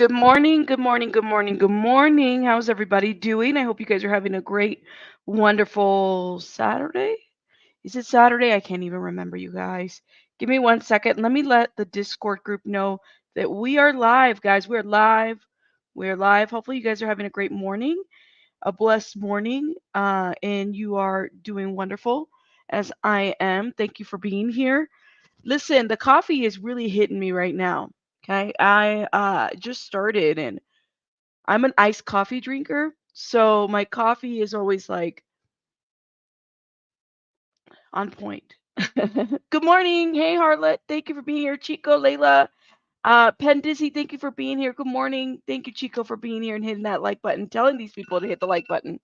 Good morning, good morning, good morning, good morning. How's everybody doing? I hope you guys are having a great, wonderful Saturday. Is it Saturday? I can't even remember, you guys. Give me 1 second. Let me let the Discord group know that we are live, guys. We're live. We're live. Hopefully, you guys are having a great morning, a blessed morning, and you are doing wonderful as I am. Thank you for being here. Listen, the coffee is really hitting me right now. Okay, I just started and I'm an iced coffee drinker, so my coffee is always like on point. Good morning. Hey, Harlot. Thank you for being here. Chico, Layla, Pen Dizzy, thank you for being here. Good morning. Thank you, Chico, for being here and hitting that like button, telling these people to hit the like button.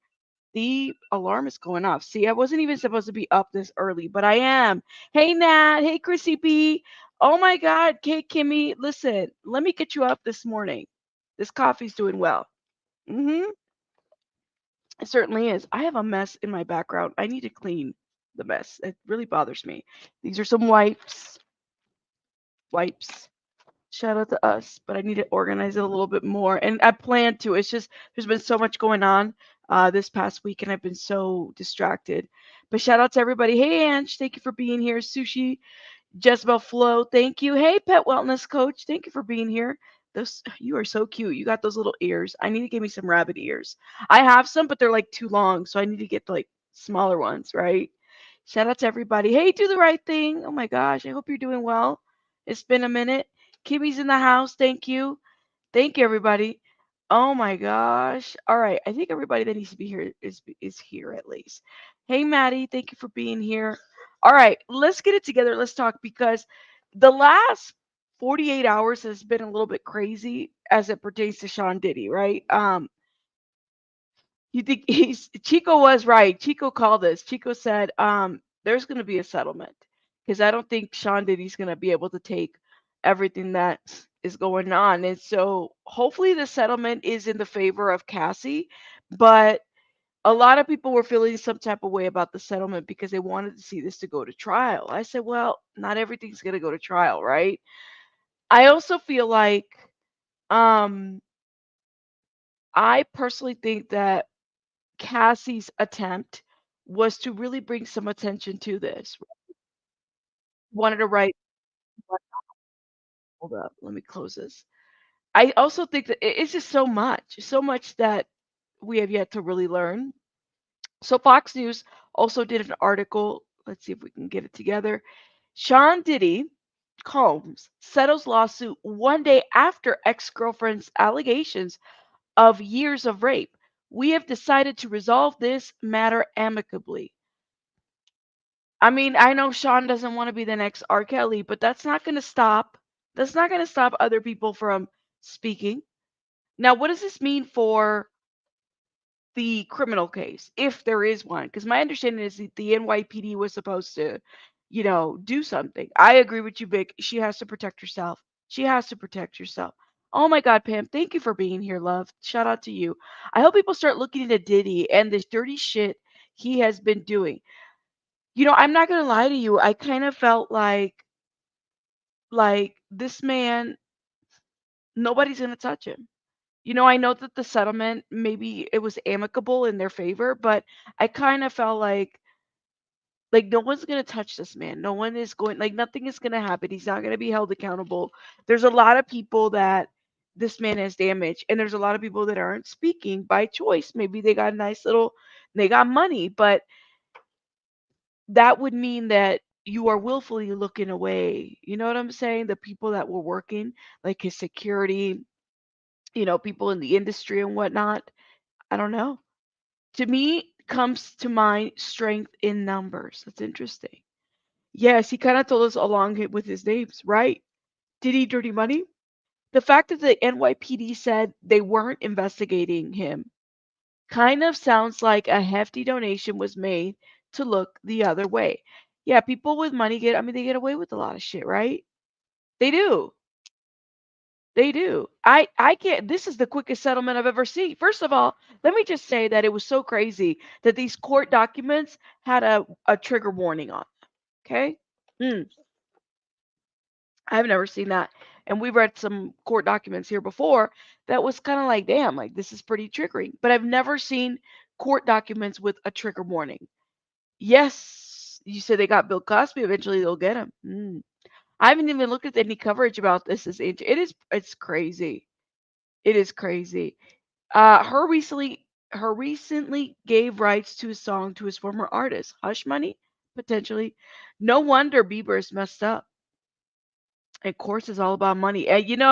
The alarm is going off. See, I wasn't even supposed to be up this early, but I am. Hey, Nat. Hey, Chrissy B. Oh my God, Kate Kimmy. Listen, let me get you up this morning. This coffee's doing well. Mm-hmm. It certainly is. I have a mess in my background. I need to clean the mess. It really bothers me. These are some wipes. Wipes. Shout out to us, but I need to organize it a little bit more. And I plan to. It's just there's been so much going on this past week, and I've been so distracted. But shout out to everybody. Hey, Ange, thank you for being here. Sushi, Jezebel Flo, thank you. Hey, Pet Wellness Coach, thank you for being here. Those you are so cute. You got those little ears. I need to get me some rabbit ears. I have some, but they're like too long, so I need to get like smaller ones, right? Shout out to everybody. Hey, do the right thing. Oh my gosh, I hope you're doing well. It's been a minute. Kimmy's in the house. Thank you. Thank you, everybody. Oh my gosh. All right. I think everybody that needs to be here is here at least. Hey, Maddie. Thank you for being here. All right. Let's get it together. Let's talk because the last 48 hours has been a little bit crazy as it pertains to Sean Diddy, right? You think he's Chico was right. Chico called us. Chico said, there's going to be a settlement because I don't think Sean Diddy's going to be able to take everything that is going on. And so hopefully the settlement is in the favor of Cassie, but a lot of people were feeling some type of way about the settlement because they wanted to see this to go to trial. I said, well, not everything's going to go to trial, right? I also feel like um I personally think that Cassie's attempt was to really bring some attention to this. Wanted to write hold up, let me close this. I also think that it's just so much that we have yet to really learn. So Fox News also did an article. Let's see if we can get it together. Sean Diddy Combs settles lawsuit 1 day after ex-girlfriend's allegations of years of rape. We have decided to resolve this matter amicably. I mean, I know Sean doesn't want to be the next R. Kelly, but that's not going to stop other people from speaking. Now, what does this mean for the criminal case, if there is one? Because my understanding is that the NYPD was supposed to, do something. I agree with you, Vic. She has to protect herself. She has to protect herself. Oh my God, Pam, thank you for being here, love. Shout out to you. I hope people start looking into Diddy and this dirty shit he has been doing. I'm not gonna lie to you. I kind of felt like this man, nobody's gonna touch him. I know that the settlement maybe it was amicable in their favor, but I kind of felt like no one's gonna touch this man. No one is going like nothing is gonna happen. He's not gonna be held accountable. There's a lot of people that this man has damaged, and there's a lot of people that aren't speaking by choice. Maybe they got money, but that would mean that you are willfully looking away. You know what I'm saying? The people that were working, like his security, people in the industry and whatnot. I don't know. To me, comes to mind strength in numbers. That's interesting. Yes, he kind of told us along with his names, right? Did he dirty money? The fact that the NYPD said they weren't investigating him kind of sounds like a hefty donation was made to look the other way. Yeah, people with money they get away with a lot of shit, right? They do. They do. I can't this is the quickest settlement I've ever seen. First of all, let me just say that it was so crazy that these court documents had a trigger warning on them. Okay? Mm, I've never seen that. And we read some court documents here before that was kind of like, damn, like this is pretty triggering. But I've never seen court documents with a trigger warning. Yes, you said they got Bill Cosby. Eventually, they'll get him. I haven't even looked at any coverage about this. It's crazy. It is crazy. Her recently gave rights to a song to his former artist, Hush Money, potentially. No wonder Bieber's messed up. Of course, it's all about money. And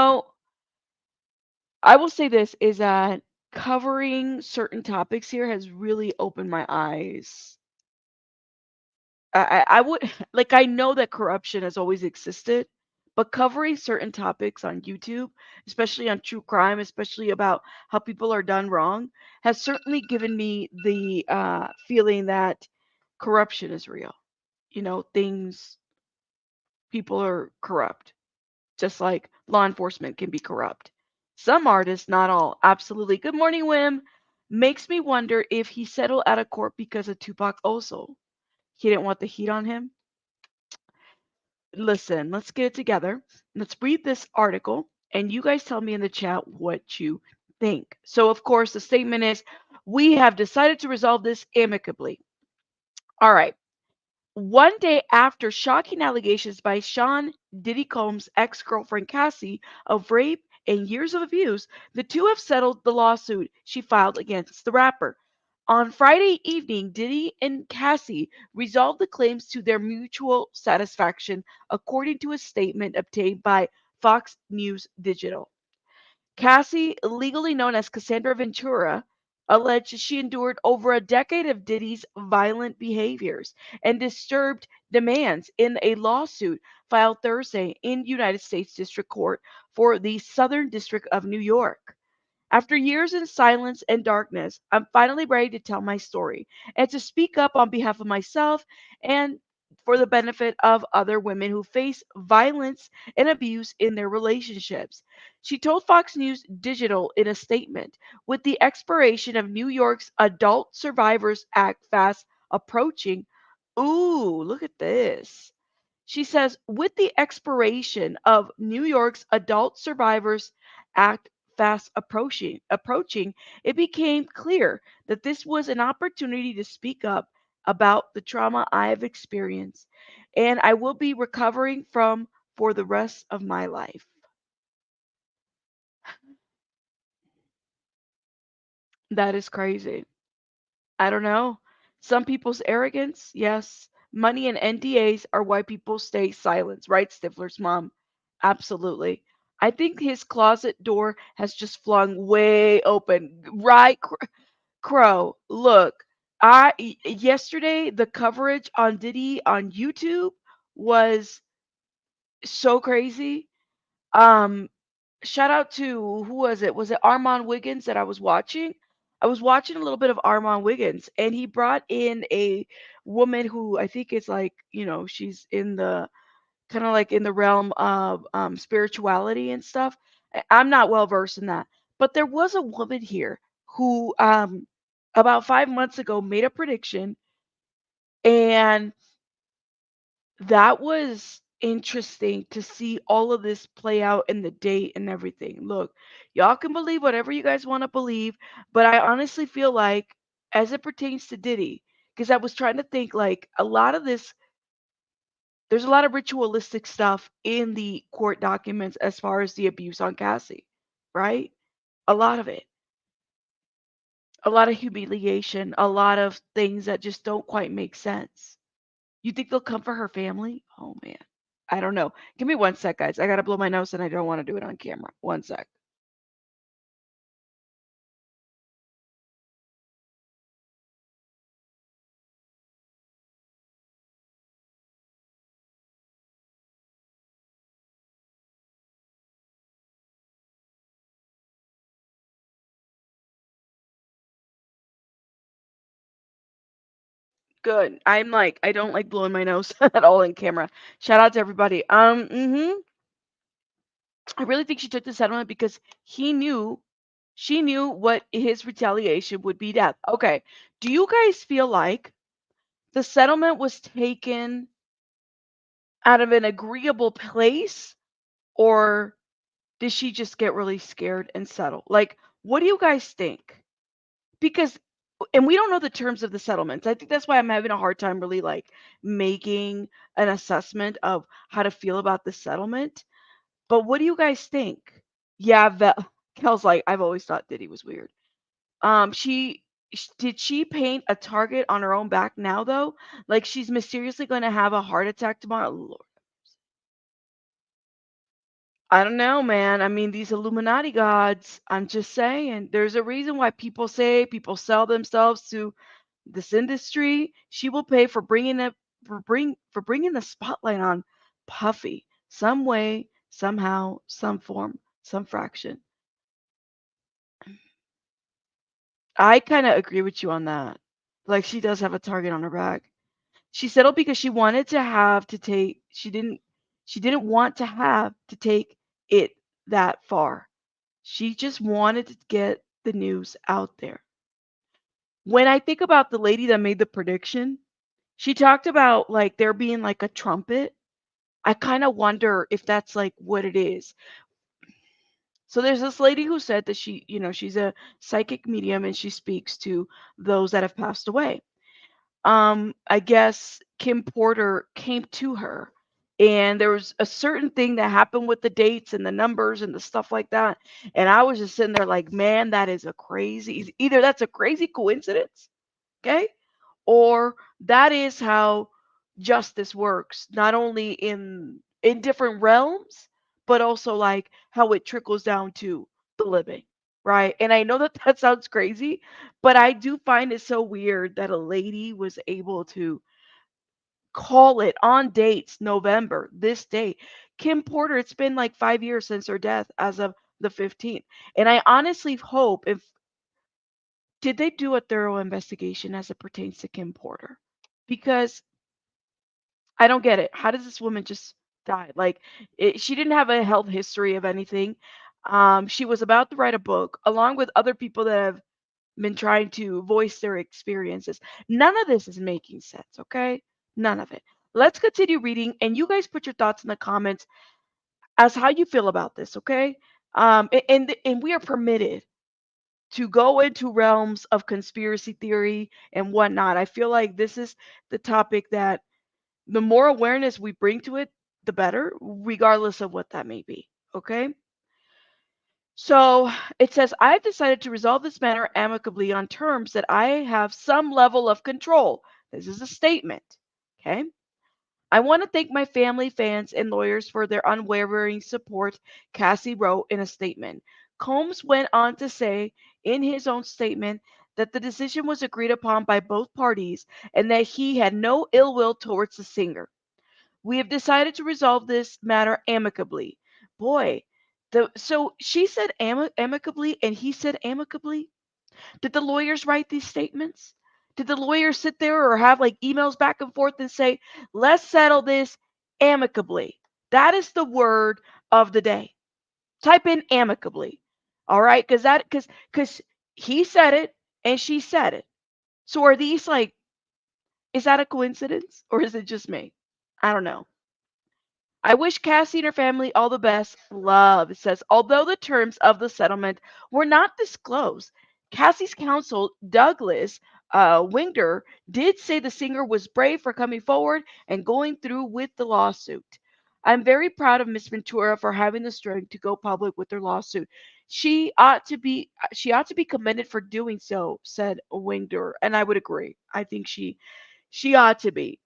I will say this is that covering certain topics here has really opened my eyes. I would like I know that corruption has always existed, but covering certain topics on YouTube, especially on true crime, especially about how people are done wrong, has certainly given me the feeling that corruption is real. Things people are corrupt, just like law enforcement can be corrupt. Some artists, not all. Absolutely. Good morning, Wim. Makes me wonder if he settled out of court because of Tupac also. He didn't want the heat on him. Listen, let's get it together. Let's read this article, and you guys tell me in the chat what you think. So, of course, the statement is we have decided to resolve this amicably. All right. One day after shocking allegations by Sean Diddy Combs' ex girlfriend Cassie of rape and years of abuse, the two have settled the lawsuit she filed against the rapper. On Friday evening, Diddy and Cassie resolved the claims to their mutual satisfaction, according to a statement obtained by Fox News Digital. Cassie, legally known as Cassandra Ventura, alleged she endured over a decade of Diddy's violent behaviors and disturbed demands in a lawsuit filed Thursday in United States District Court for the Southern District of New York. After years in silence and darkness, I'm finally ready to tell my story and to speak up on behalf of myself and for the benefit of other women who face violence and abuse in their relationships. She told Fox News Digital in a statement, with the expiration of New York's Adult Survivors Act fast approaching. Ooh, look at this. She says, with the expiration of New York's Adult Survivors Act fast approaching, it became clear that this was an opportunity to speak up about the trauma I have experienced and I will be recovering from for the rest of my life. That is crazy. I don't know. Some people's arrogance, yes. Money and NDAs are why people stay silent, right? Stifler's mom. Absolutely. I think his closet door has just flung way open. Right, Crow. Look, yesterday the coverage on Diddy on YouTube was so crazy. Um, Shout out to who was it? Was it Armand Wiggins that I was watching? I was watching a little bit of Armand Wiggins, and he brought in a woman who I think is like, she's in the kind of like in the realm of spirituality and stuff. I'm not well versed in that, but there was a woman here who about 5 months ago made a prediction, and that was interesting to see all of this play out in the date and everything. Look, y'all can believe whatever you guys want to believe, but I honestly feel like, as it pertains to Diddy, because I was trying to think like a lot of this, there's a lot of ritualistic stuff in the court documents as far as the abuse on Cassie, right? A lot of it, a lot of humiliation, a lot of things that just don't quite make sense. You think they'll come for her family? Oh man. I don't know. Give me one sec, guys. I gotta blow my nose and I don't want to do it on camera. One sec. Good. I'm like, I don't like blowing my nose at all in camera. Shout out to everybody. I really think she took the settlement because she knew what his retaliation would be death. Okay. Do you guys feel like the settlement was taken out of an agreeable place, or did she just get really scared and settle? Like, what do you guys think? Because and we don't know the terms of the settlements. I think that's why I'm having a hard time really like making an assessment of how to feel about the settlement. But what do you guys think? Yeah, Kel's like, I've always thought Diddy was weird. Did she paint a target on her own back now though? Like she's mysteriously going to have a heart attack tomorrow. Lord, I don't know, man. I mean, these Illuminati gods. I'm just saying. There's a reason why people say people sell themselves to this industry. She will pay for bringing the spotlight on Puffy some way, somehow, some form, some fraction. I kind of agree with you on that. Like she does have a target on her back. She settled because she wanted to have to take she didn't want to have to take it that far. She just wanted to get the news out there. When I think about the lady that made the prediction, she talked about like there being like a trumpet. I kind of wonder if that's like what it is. So there's this lady who said that she's a psychic medium and she speaks to those that have passed away. I guess Kim Porter came to her and there was a certain thing that happened with the dates and the numbers and the stuff like that. And I was just sitting there like, man, that is a crazy, either that's a crazy coincidence, okay? Or that is how justice works, not only in different realms, but also like how it trickles down to the living, right? And I know that that sounds crazy, but I do find it so weird that a lady was able to call it on dates November, this date. Kim Porter, it's been like 5 years since her death as of the 15th. And I honestly hope if did they do a thorough investigation as it pertains to Kim Porter? Because I don't get it. How does this woman just die? Like, she didn't have a health history of anything. She was about to write a book along with other people that have been trying to voice their experiences. None of this is making sense, okay? None of it. Let's continue reading, and you guys put your thoughts in the comments as how you feel about this, okay? And we are permitted to go into realms of conspiracy theory and whatnot. I feel like this is the topic that the more awareness we bring to it, the better, regardless of what that may be. Okay. So it says, I've decided to resolve this matter amicably on terms that I have some level of control. This is a statement. Okay. I want to thank my family, fans, and lawyers for their unwavering support, Cassie wrote in a statement. Combs went on to say in his own statement that the decision was agreed upon by both parties and that he had no ill will towards the singer. We have decided to resolve this matter amicably. Boy, so she said amicably and he said amicably. Did the lawyers write these statements? Did the lawyers sit there or have like emails back and forth and say, let's settle this amicably? That is the word of the day. Type in amicably. All right, because he said it and she said it. So are these like, is that a coincidence or is it just me? I don't know. I wish Cassie and her family all the best. Love. It says, although the terms of the settlement were not disclosed, Cassie's counsel, Douglas Winger, did say the singer was brave for coming forward and going through with the lawsuit. I'm very proud of Miss Ventura for having the strength to go public with her lawsuit. She ought to be commended for doing so, said Winger, and I would agree. I think she ought to be.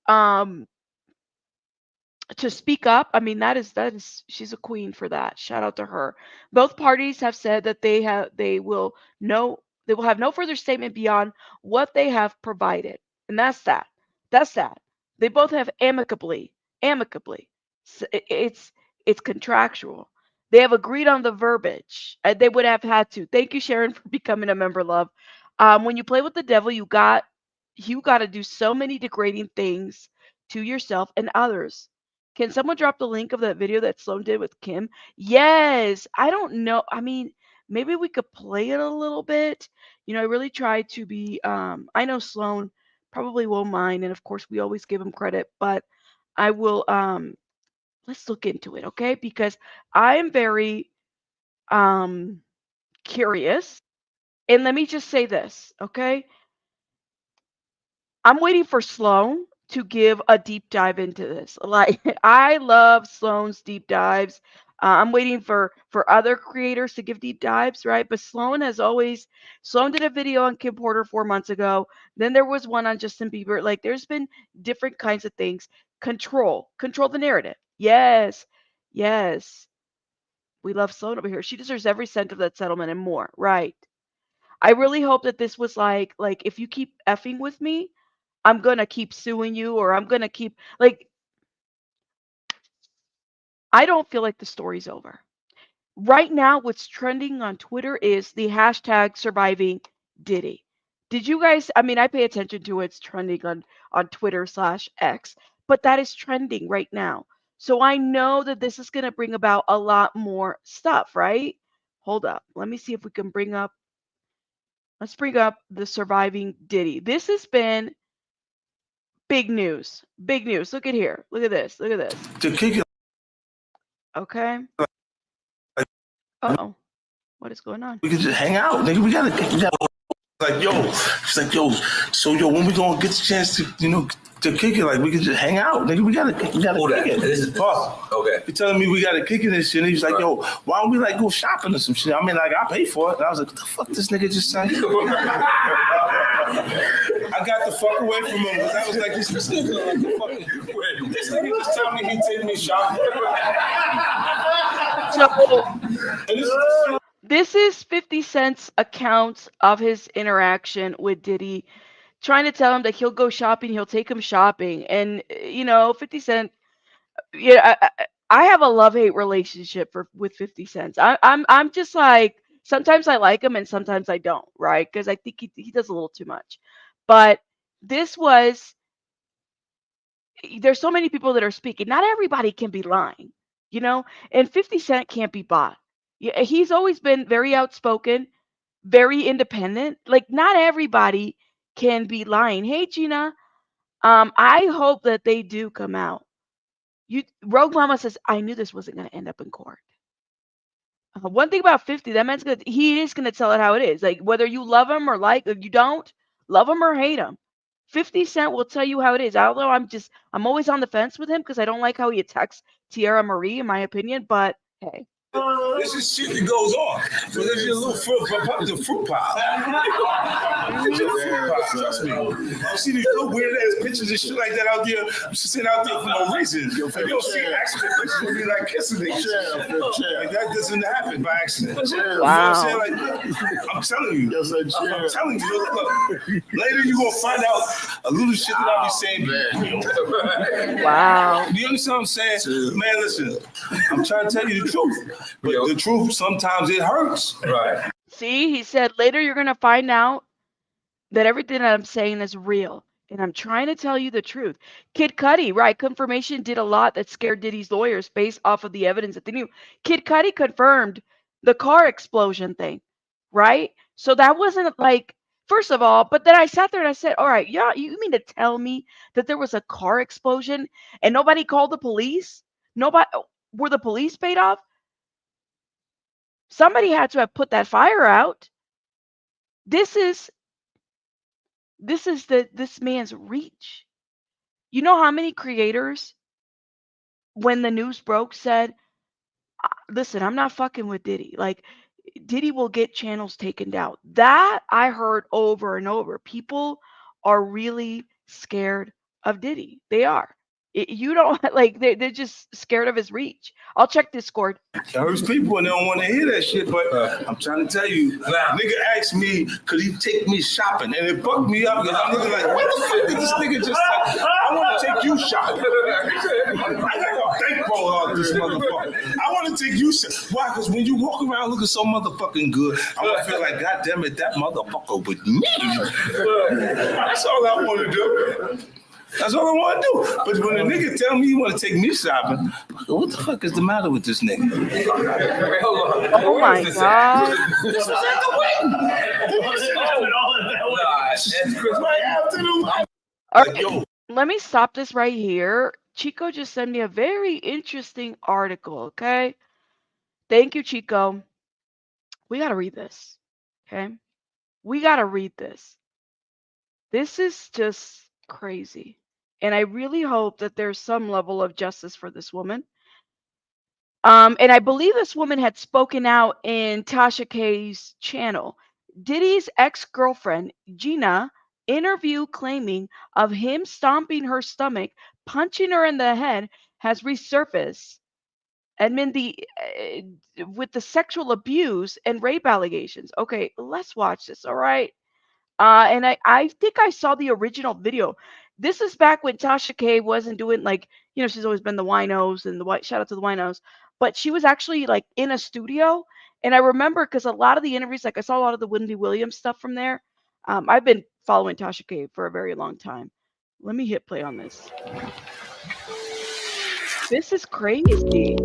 To speak up, I mean that is she's a queen for that. Shout out to her. Both parties have said that they will have no further statement beyond what they have provided. And that's that. That's that. They both have amicably. It's contractual. They have agreed on the verbiage. They would have had to. Thank you, Sharon, for becoming a member, love. When you play with the devil, you got to do so many degrading things to yourself and others. Can someone drop the link of that video that Sloan did with Kim? Yes. I don't know. I mean, maybe we could play it a little bit. I really try to be I know Sloan probably won't mind, and of course we always give him credit, but I will let's look into it, okay? Because I am very curious. And let me just say this, okay? I'm waiting for Sloan to give a deep dive into this. Like I love Sloan's deep dives. I'm waiting for other creators to give deep dives, right? But Sloan did a video on Kim Porter 4 months ago. Then there was one on Justin Bieber. Like there's been different kinds of things. Control the narrative. Yes, yes. We love Sloan over here. She deserves every cent of that settlement and more, right? I really hope that this was like if you keep effing with me, I'm gonna keep suing you, or I'm gonna keep like I don't feel like the story's over. Right now, what's trending on Twitter is the hashtag surviving Diddy. Did you guys? I mean, I pay attention to what's trending on Twitter/X, but that is trending right now. So I know that this is gonna bring about a lot more stuff, right? Hold up. Let me see if we can bring up. Let's bring up the surviving Diddy. This has been big news. Big news. Look at here. Look at this. Look at this. To kick it Okay. like Uh-oh. What is going on? we could just hang out, nigga. We gotta like yo. She's like yo. So yo, when we gonna get the chance to kick it? Like we could just hang out, nigga. We gotta kick it. This is Fuck. okay. He telling me we gotta kick it and shit. And he's like, yo, why don't we like go shopping or some shit? I mean, like I pay for it. And I was like, what the fuck this nigga just said? I got the fuck away from him because I was like, this nigga like the fucking this nigga just tell me he take me shopping. So And this is 50 Cent's accounts of his interaction with Diddy, trying to tell him that he'll go shopping, he'll take him shopping. And 50 Cent, yeah, I have a love-hate relationship with 50 Cent. I'm just like sometimes I like him and sometimes I don't, right? Because I think he does a little too much. But this was there's so many people that are speaking. Not everybody can be lying, and 50 Cent can't be bought. Yeah, he's always been very outspoken, very independent. Like not everybody can be lying. Hey Gina, I hope that they do come out. Rogue Mama says I knew this wasn't going to end up in court. One thing about 50, that man's he is gonna tell it how it is. Like whether you love him or if you don't love him or hate him, 50 Cent will tell you how it is. Although I'm always on the fence with him because I don't like how he attacks Tierra Marie, in my opinion. But hey, this is shit that goes on. So there's your little fruit pile. It's a fruit pile. Trust me. I see these little weird ass pictures and shit like that out there. I'm just sitting out there for no reason. Like, you don't see accident pictures of me like kissing niggas. Like that doesn't happen by accident. wow. You know what I'm saying? Like, I'm telling you. I'm telling you. Look, later you gonna find out a little shit that I'll be saying. Wow. Do you understand what I'm saying? Man, listen. I'm trying to tell you the truth. But the truth, sometimes it hurts. Right. See, he said later you're gonna find out that everything that I'm saying is real. And I'm trying to tell you the truth. Kid Cudi, right? Confirmation did a lot that scared Diddy's lawyers based off of the evidence that they knew. Kid Cudi confirmed the car explosion thing, right? So that wasn't like, first of all, but then I sat there and I said, all right, yeah, you mean to tell me that there was a car explosion and nobody called the police? Nobody, were the police paid off? Somebody had to have put that fire out. This is this man's reach. You know how many creators, when the news broke, said, listen, I'm not fucking with Diddy. Like, Diddy will get channels taken down. That I heard over and over. People are really scared of Diddy. They are. You don't like they're just scared of his reach. I'll check Discord. It hurts people and they don't want to hear that shit, but I'm trying to tell you, nigga asked me, could he take me shopping? And it fucked me up because I'm looking like, what the fuck did this nigga just say? I want to take you shopping. I got a bankroll out this motherfucker. I want to take you shopping. Why? Because when you walk around looking so motherfucking good, I want to feel like, God damn it, that motherfucker with me. That's all I want to do. That's all I want to do. But when a nigga tell me you want to take me shopping, what the fuck is the matter with this nigga? Oh my God. This was at the wedding. All right, let me stop this right here. Chico just sent me a very interesting article, okay? Thank you, Chico. We got to read this. Okay? We got to read this. This is just crazy. And I really hope that there's some level of justice for this woman. And I believe this woman had spoken out in Tasha K's channel. Diddy's ex-girlfriend, Gina, interview claiming of him stomping her stomach, punching her in the head, has resurfaced. Admin with the sexual abuse and rape allegations. Okay, let's watch this. All right. And I think I saw the original video. This is back when Tasha K wasn't doing like, she's always been the winos and the white shout out to the winos, but she was actually like in a studio. And I remember because a lot of the interviews, like I saw a lot of the Wendy Williams stuff from there. I've been following Tasha K for a very long time. Let me hit play on this. This is crazy.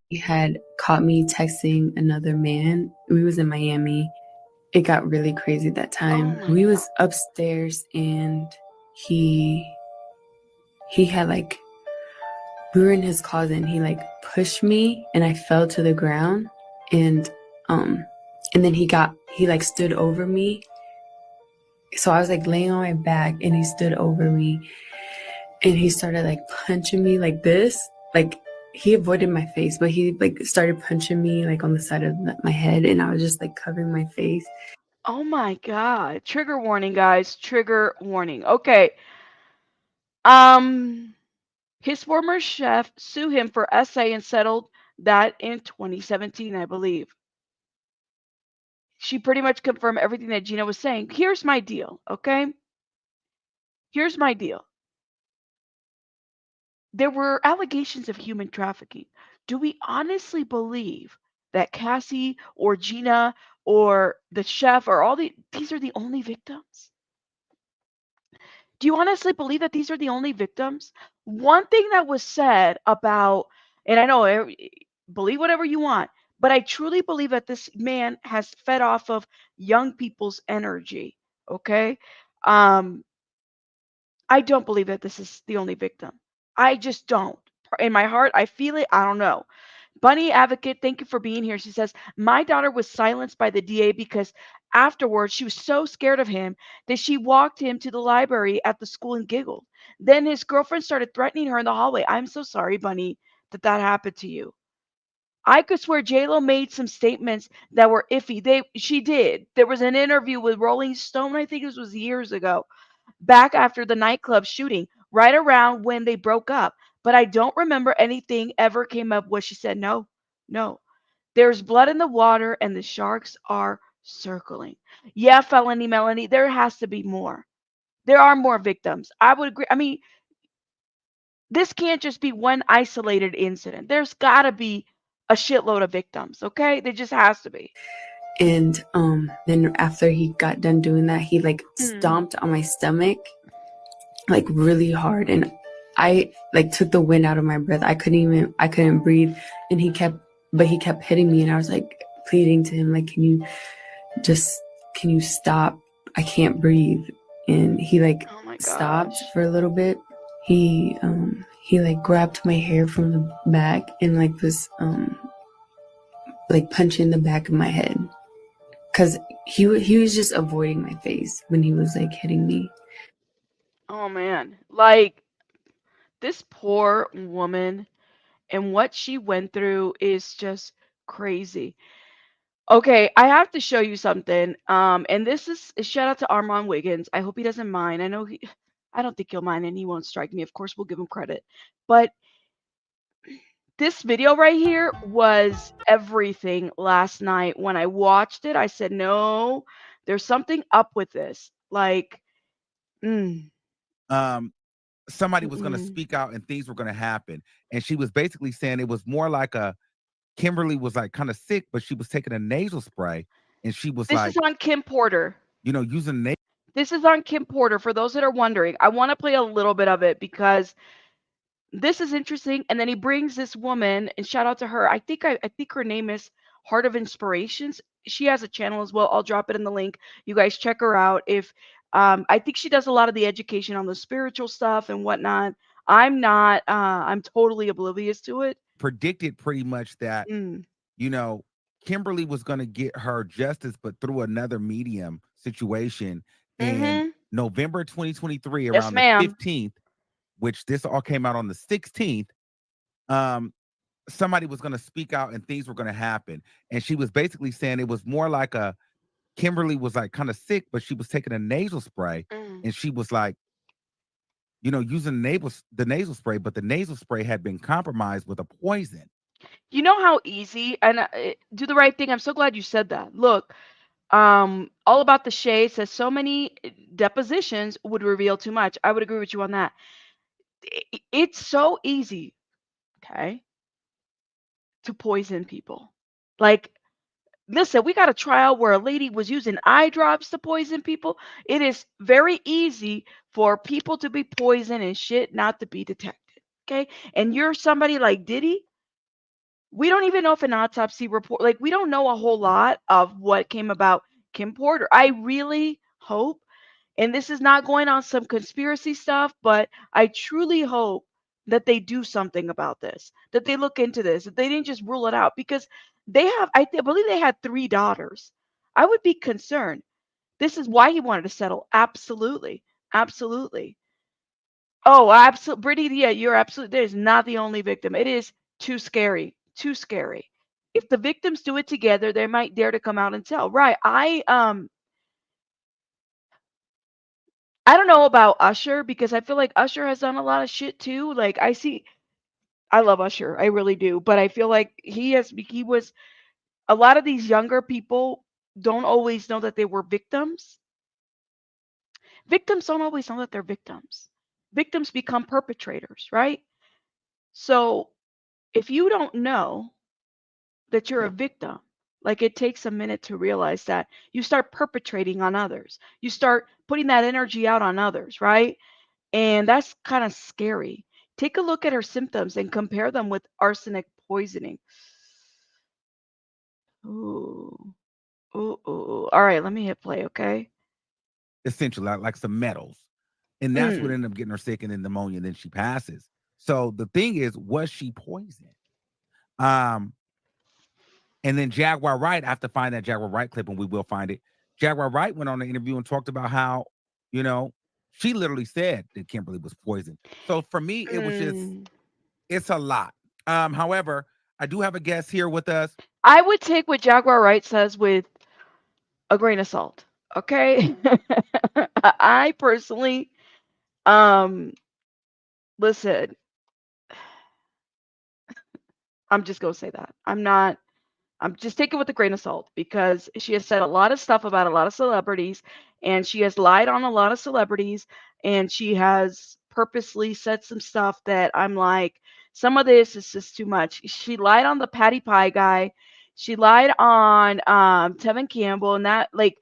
He had caught me texting another man. We was in Miami. It got really crazy that time. We was upstairs and he had like, we were in his closet and he like pushed me and I fell to the ground and then he like stood over me. So I was like laying on my back and he stood over me and he started like punching me like this. Like he avoided my face, but he like started punching me like on the side of my head and I was just like covering my face. Oh my God. Trigger warning, guys. Trigger warning. Okay. Um, his former chef sued him for SA and settled that in 2017, I believe. She pretty much confirmed everything that Gina was saying. Here's my deal, okay? Here's my deal. There were allegations of human trafficking. Do we honestly believe that Cassie or Gina or the chef or these are the only victims? Do you honestly believe that these are the only victims? One thing that was said about, and I know believe whatever you want, but I truly believe that this man has fed off of young people's energy. Okay. Um, I don't believe that this is the only victim. I just don't. In my heart, I feel it. I don't know. Bunny Advocate, thank you for being here. She says, my daughter was silenced by the DA because afterwards she was so scared of him that she walked him to the library at the school and giggled. Then his girlfriend started threatening her in the hallway. I'm so sorry, Bunny, that happened to you. I could swear Lo made some statements that were iffy. She did. There was an interview with Rolling Stone, I think this was years ago, back after the nightclub shooting, right around when they broke up. But I don't remember anything ever came up where she said, no, no. There's blood in the water and the sharks are circling. Yeah, felony Melanie, there has to be more. There are more victims. I would agree. I mean, this can't just be one isolated incident. There's got to be a shitload of victims, okay? There just has to be. And then after he got done doing that, he like stomped on my stomach like really hard and I like took the wind out of my breath. I couldn't breathe and he kept hitting me and I was like pleading to him like can you stop? I can't breathe. And he like stopped for a little bit. He like grabbed my hair from the back and like was like punching the back of my head. Cause he was just avoiding my face when he was like hitting me. Oh man, like this poor woman and what she went through is just crazy. Okay, I have to show you something. And this is a shout out to Armand Wiggins. I hope he doesn't mind. I don't think he'll mind and he won't strike me. Of course, we'll give him credit. But this video right here was everything last night. When I watched it, I said, no, there's something up with this. Like, somebody was going to speak out and things were going to happen. And she was basically saying it was more like Kimberly was like kind of sick, but she was taking a nasal spray and she was this like. This is on Kim Porter. Using nasal. This is on Kim Porter. For those that are wondering, I want to play a little bit of it because this is interesting. And then he brings this woman, and shout out to her. I think her name is Heart of Inspirations. She has a channel as well. I'll drop it in the link. You guys check her out. If I think she does a lot of the education on the spiritual stuff and whatnot. I'm not. I'm totally oblivious to it. Predicted pretty much that Kimberly was going to get her justice, but through another medium situation in Mm-hmm. November 2023, Yes, around the ma'am. 15th, which this all came out on the 16th. Um, Somebody was going to speak out and things were going to happen. And she was basically saying it was more like a Kimberly was like kind of sick, but she was taking a nasal spray Mm. and she was like, using the nasal spray, but the nasal spray had been compromised with a poison. You know how easy and do the right thing. I'm so glad you said that. Look, all about the shade says so many depositions would reveal too much. I would agree with you on that. It's so easy, okay, to poison people. Like, listen, we got a trial where a lady was using eye drops to poison people. It is very easy for people to be poisoned and shit not to be detected. Okay. And you're somebody like Diddy. We don't even know if an autopsy report, like, we don't know a whole lot of what came about Kim Porter. I really hope, and this is not going on some conspiracy stuff, but I truly hope that they do something about this, that they look into this, that they didn't just rule it out because I believe they had 3 daughters. I would be concerned. This is why he wanted to settle. Absolutely. Absolutely. Oh, absolutely. Brittany, yeah, you're absolutely. That is not the only victim. It is too scary. Too scary. If the victims do it together, they might dare to come out and tell. Right. I don't know about Usher because I feel like Usher has done a lot of shit too. Like I love Usher, I really do, but I feel like he was a lot of these younger people don't always know that they were victims. Victims don't always know that they're victims. Victims become perpetrators, right? So if you don't know that you're a victim, like it takes a minute to realize that, you start perpetrating on others. You start putting that energy out on others, right? And that's kind of scary. Take a look at her symptoms and compare them with arsenic poisoning. Ooh, ooh, ooh, ooh. All right, let me hit play, okay? Essentially, like some metals. And that's what Mm, ended up getting her sick and then pneumonia, and then she passes. So the thing is, was she poisoned? Um, and then Jaguar Wright, I have to find that Jaguar Wright clip and we will find it. Jaguar Wright went on the interview and talked about how, you know, she literally said that Kimberly was poisoned. So for me, mm. it's a lot. However, I do have a guest here with us. I would take what Jaguar Wright says with a grain of salt, okay? I personally, um, listen, I'm just gonna say that. I'm just taking it with a grain of salt because she has said a lot of stuff about a lot of celebrities and she has lied on a lot of celebrities and she has purposely said some stuff that I'm like, some of this is just too much. She lied on the Patty Pie guy. She lied on Tevin Campbell and that like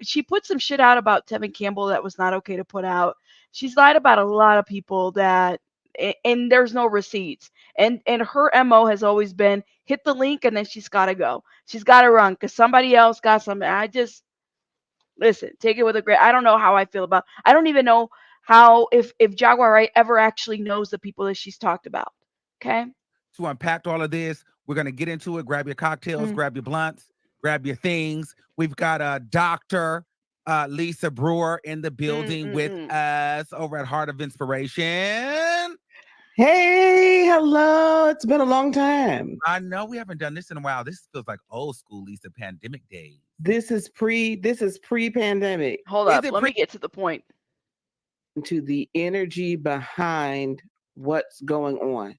she put some shit out about Tevin Campbell that was not okay to put out. She's lied about a lot of people that and there's no receipts. And her MO has always been hit the link and then she's got to go. She's got to run because somebody else got something. I just listen, take it with a great. I don't know how I feel about. I don't even know how if Jaguar Wright ever actually knows the people that she's talked about. Okay. To unpack all of this, we're going to get into it. Grab your cocktails, Mm, grab your blunts, grab your things. We've got Dr. Lisa Brewer in the mm, building mm, with mm. us over at Heart of Inspiration. Hey, hello. It's been a long time. I know we haven't done this in a while. This feels like old school Lisa pandemic days. This is pre-pandemic. Hold Is up. it Let me get to the point. To the energy behind what's going on.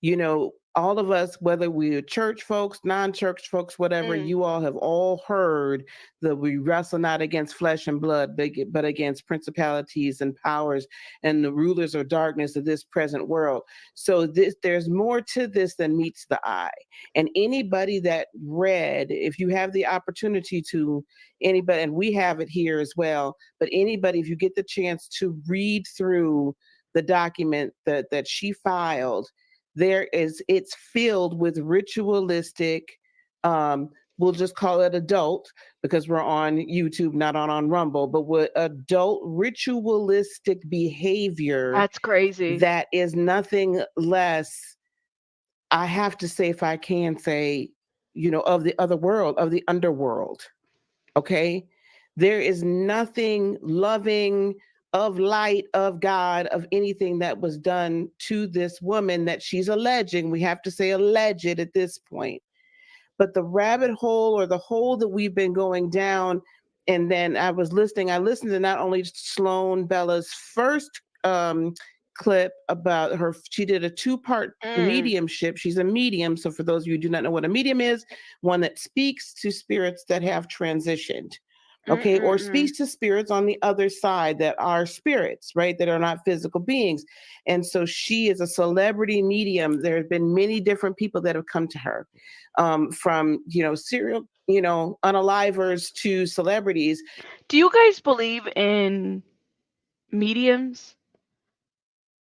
You know, all of us, whether we're church folks, non-church folks, whatever, Mm, you all have all heard that we wrestle not against flesh and blood, but against principalities and powers and the rulers of darkness of this present world. So there's more to this than meets the eye. And anybody that read, if you have the opportunity to, anybody, and we have it here as well, but anybody, if you get the chance to read through the document that she filed, it's filled with ritualistic, we'll just call it adult because we're on YouTube, not on Rumble, but with adult ritualistic behavior that's crazy. that is nothing less, I have to say, if I can say, of the other world, of the underworld. Okay. There is nothing loving of light, of God, of anything that was done to this woman that she's alleging. We have to say alleged at this point. But the rabbit hole, or the hole that we've been going down, and then I listened to not only Sloan Bella's first clip about her. She did a two-part Mm. mediumship. She's a medium. So for those of you who do not know what a medium is, one that speaks to spirits that have transitioned. Okay, or Mm-mm-mm. speaks to spirits on the other side that are spirits, right? That are not physical beings. And so she is a celebrity medium. There have been many different people that have come to her, from serial unalivers to celebrities. Do you guys believe in mediums?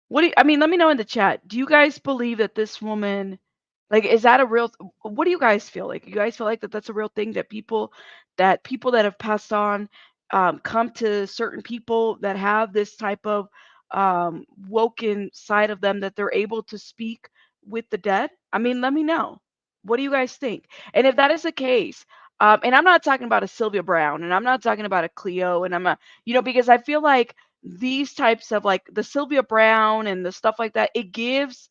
What do you, I mean, let me know in the chat. Do you guys believe that this woman, like, is that a real, what do you guys feel like? You guys feel like that that's a real thing, that people that have passed on come to certain people that have this type of woken side of them, that they're able to speak with the dead? I mean, let me know. What do you guys think? And if that is the case, and I'm not talking about a Sylvia Brown, and I'm not talking about a Cleo, and I'm not, because I feel like these types of, like, the Sylvia Brown and the stuff like that, it gives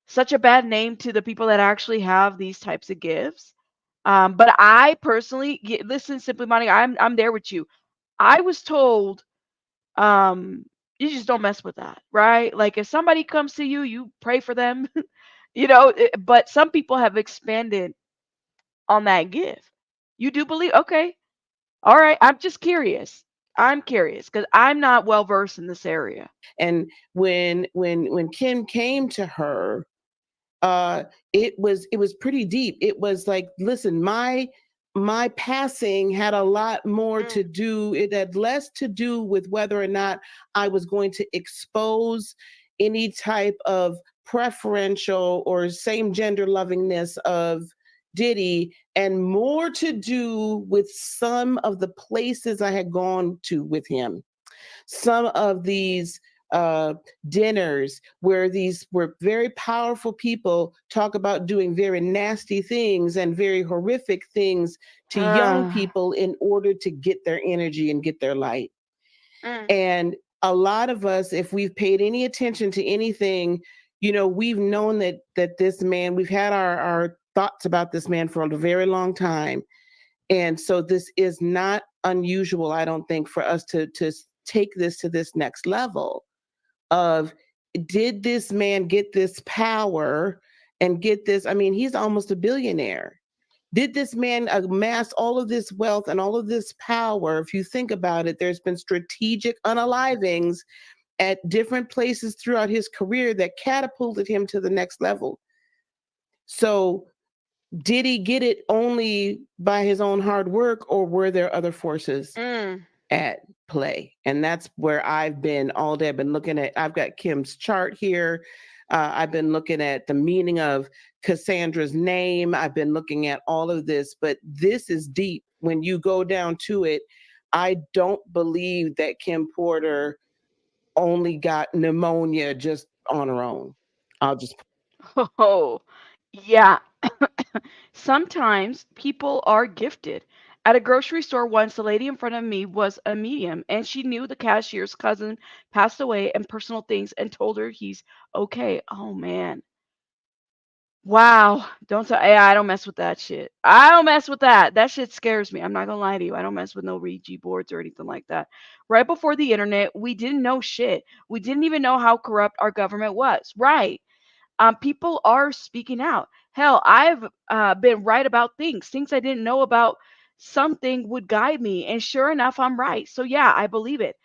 such a bad name to the people that actually have these types of gifts. But I personally, listen, Simply Money, I'm there with you. I was told, um, you just don't mess with that, right? Like, if somebody comes to you, you pray for them, but some people have expanded on that gift. You do believe? Okay. All right. I'm just curious. I'm curious because I'm not well versed in this area. And when Kim came to her, uh it was pretty deep. It was like, listen, my passing had a lot more to Mm. do. It had less to do with whether or not I was going to expose any type of preferential or same gender lovingness of Diddy, and more to do with some of the places I had gone to with him, some of these uh, dinners where very powerful people talk about doing very nasty things and very horrific things to young Uh, people in order to get their energy and get their light. mm. And a lot of us, if we've paid any attention to anything, we've known that this man, we've had our thoughts about this man for a very long time. And so this is not unusual, I don't think, for us to take this to this next level of, did this man get this power and get this? I mean, he's almost a billionaire. Did this man amass all of this wealth and all of this power? If you think about it, there's been strategic unalivings at different places throughout his career that catapulted him to the next level. So did he get it only by his own hard work, or were there other forces Mm. at play? And that's where I've been all day. I've got Kim's chart here. I've been looking at the meaning of Cassandra's name. I've been looking at all of this, but this is deep. When you go down to it, I don't believe that Kim Porter only got pneumonia just on her own. I'll just Oh, yeah. Sometimes people are gifted. At a grocery store once, the lady in front of me was a medium, and she knew the cashier's cousin passed away and personal things, and told her he's okay. Oh man. Wow. Don't tell, yeah, I don't mess with that shit. I don't mess with that. That shit scares me. I'm not gonna lie to you. I don't mess with no Ouija boards or anything like that. Right before the internet, we didn't know shit. We didn't even know how corrupt our government was. Right. People are speaking out. Hell, I've been right about things I didn't know about. Something would guide me, and sure enough, I'm right. So yeah, I believe it.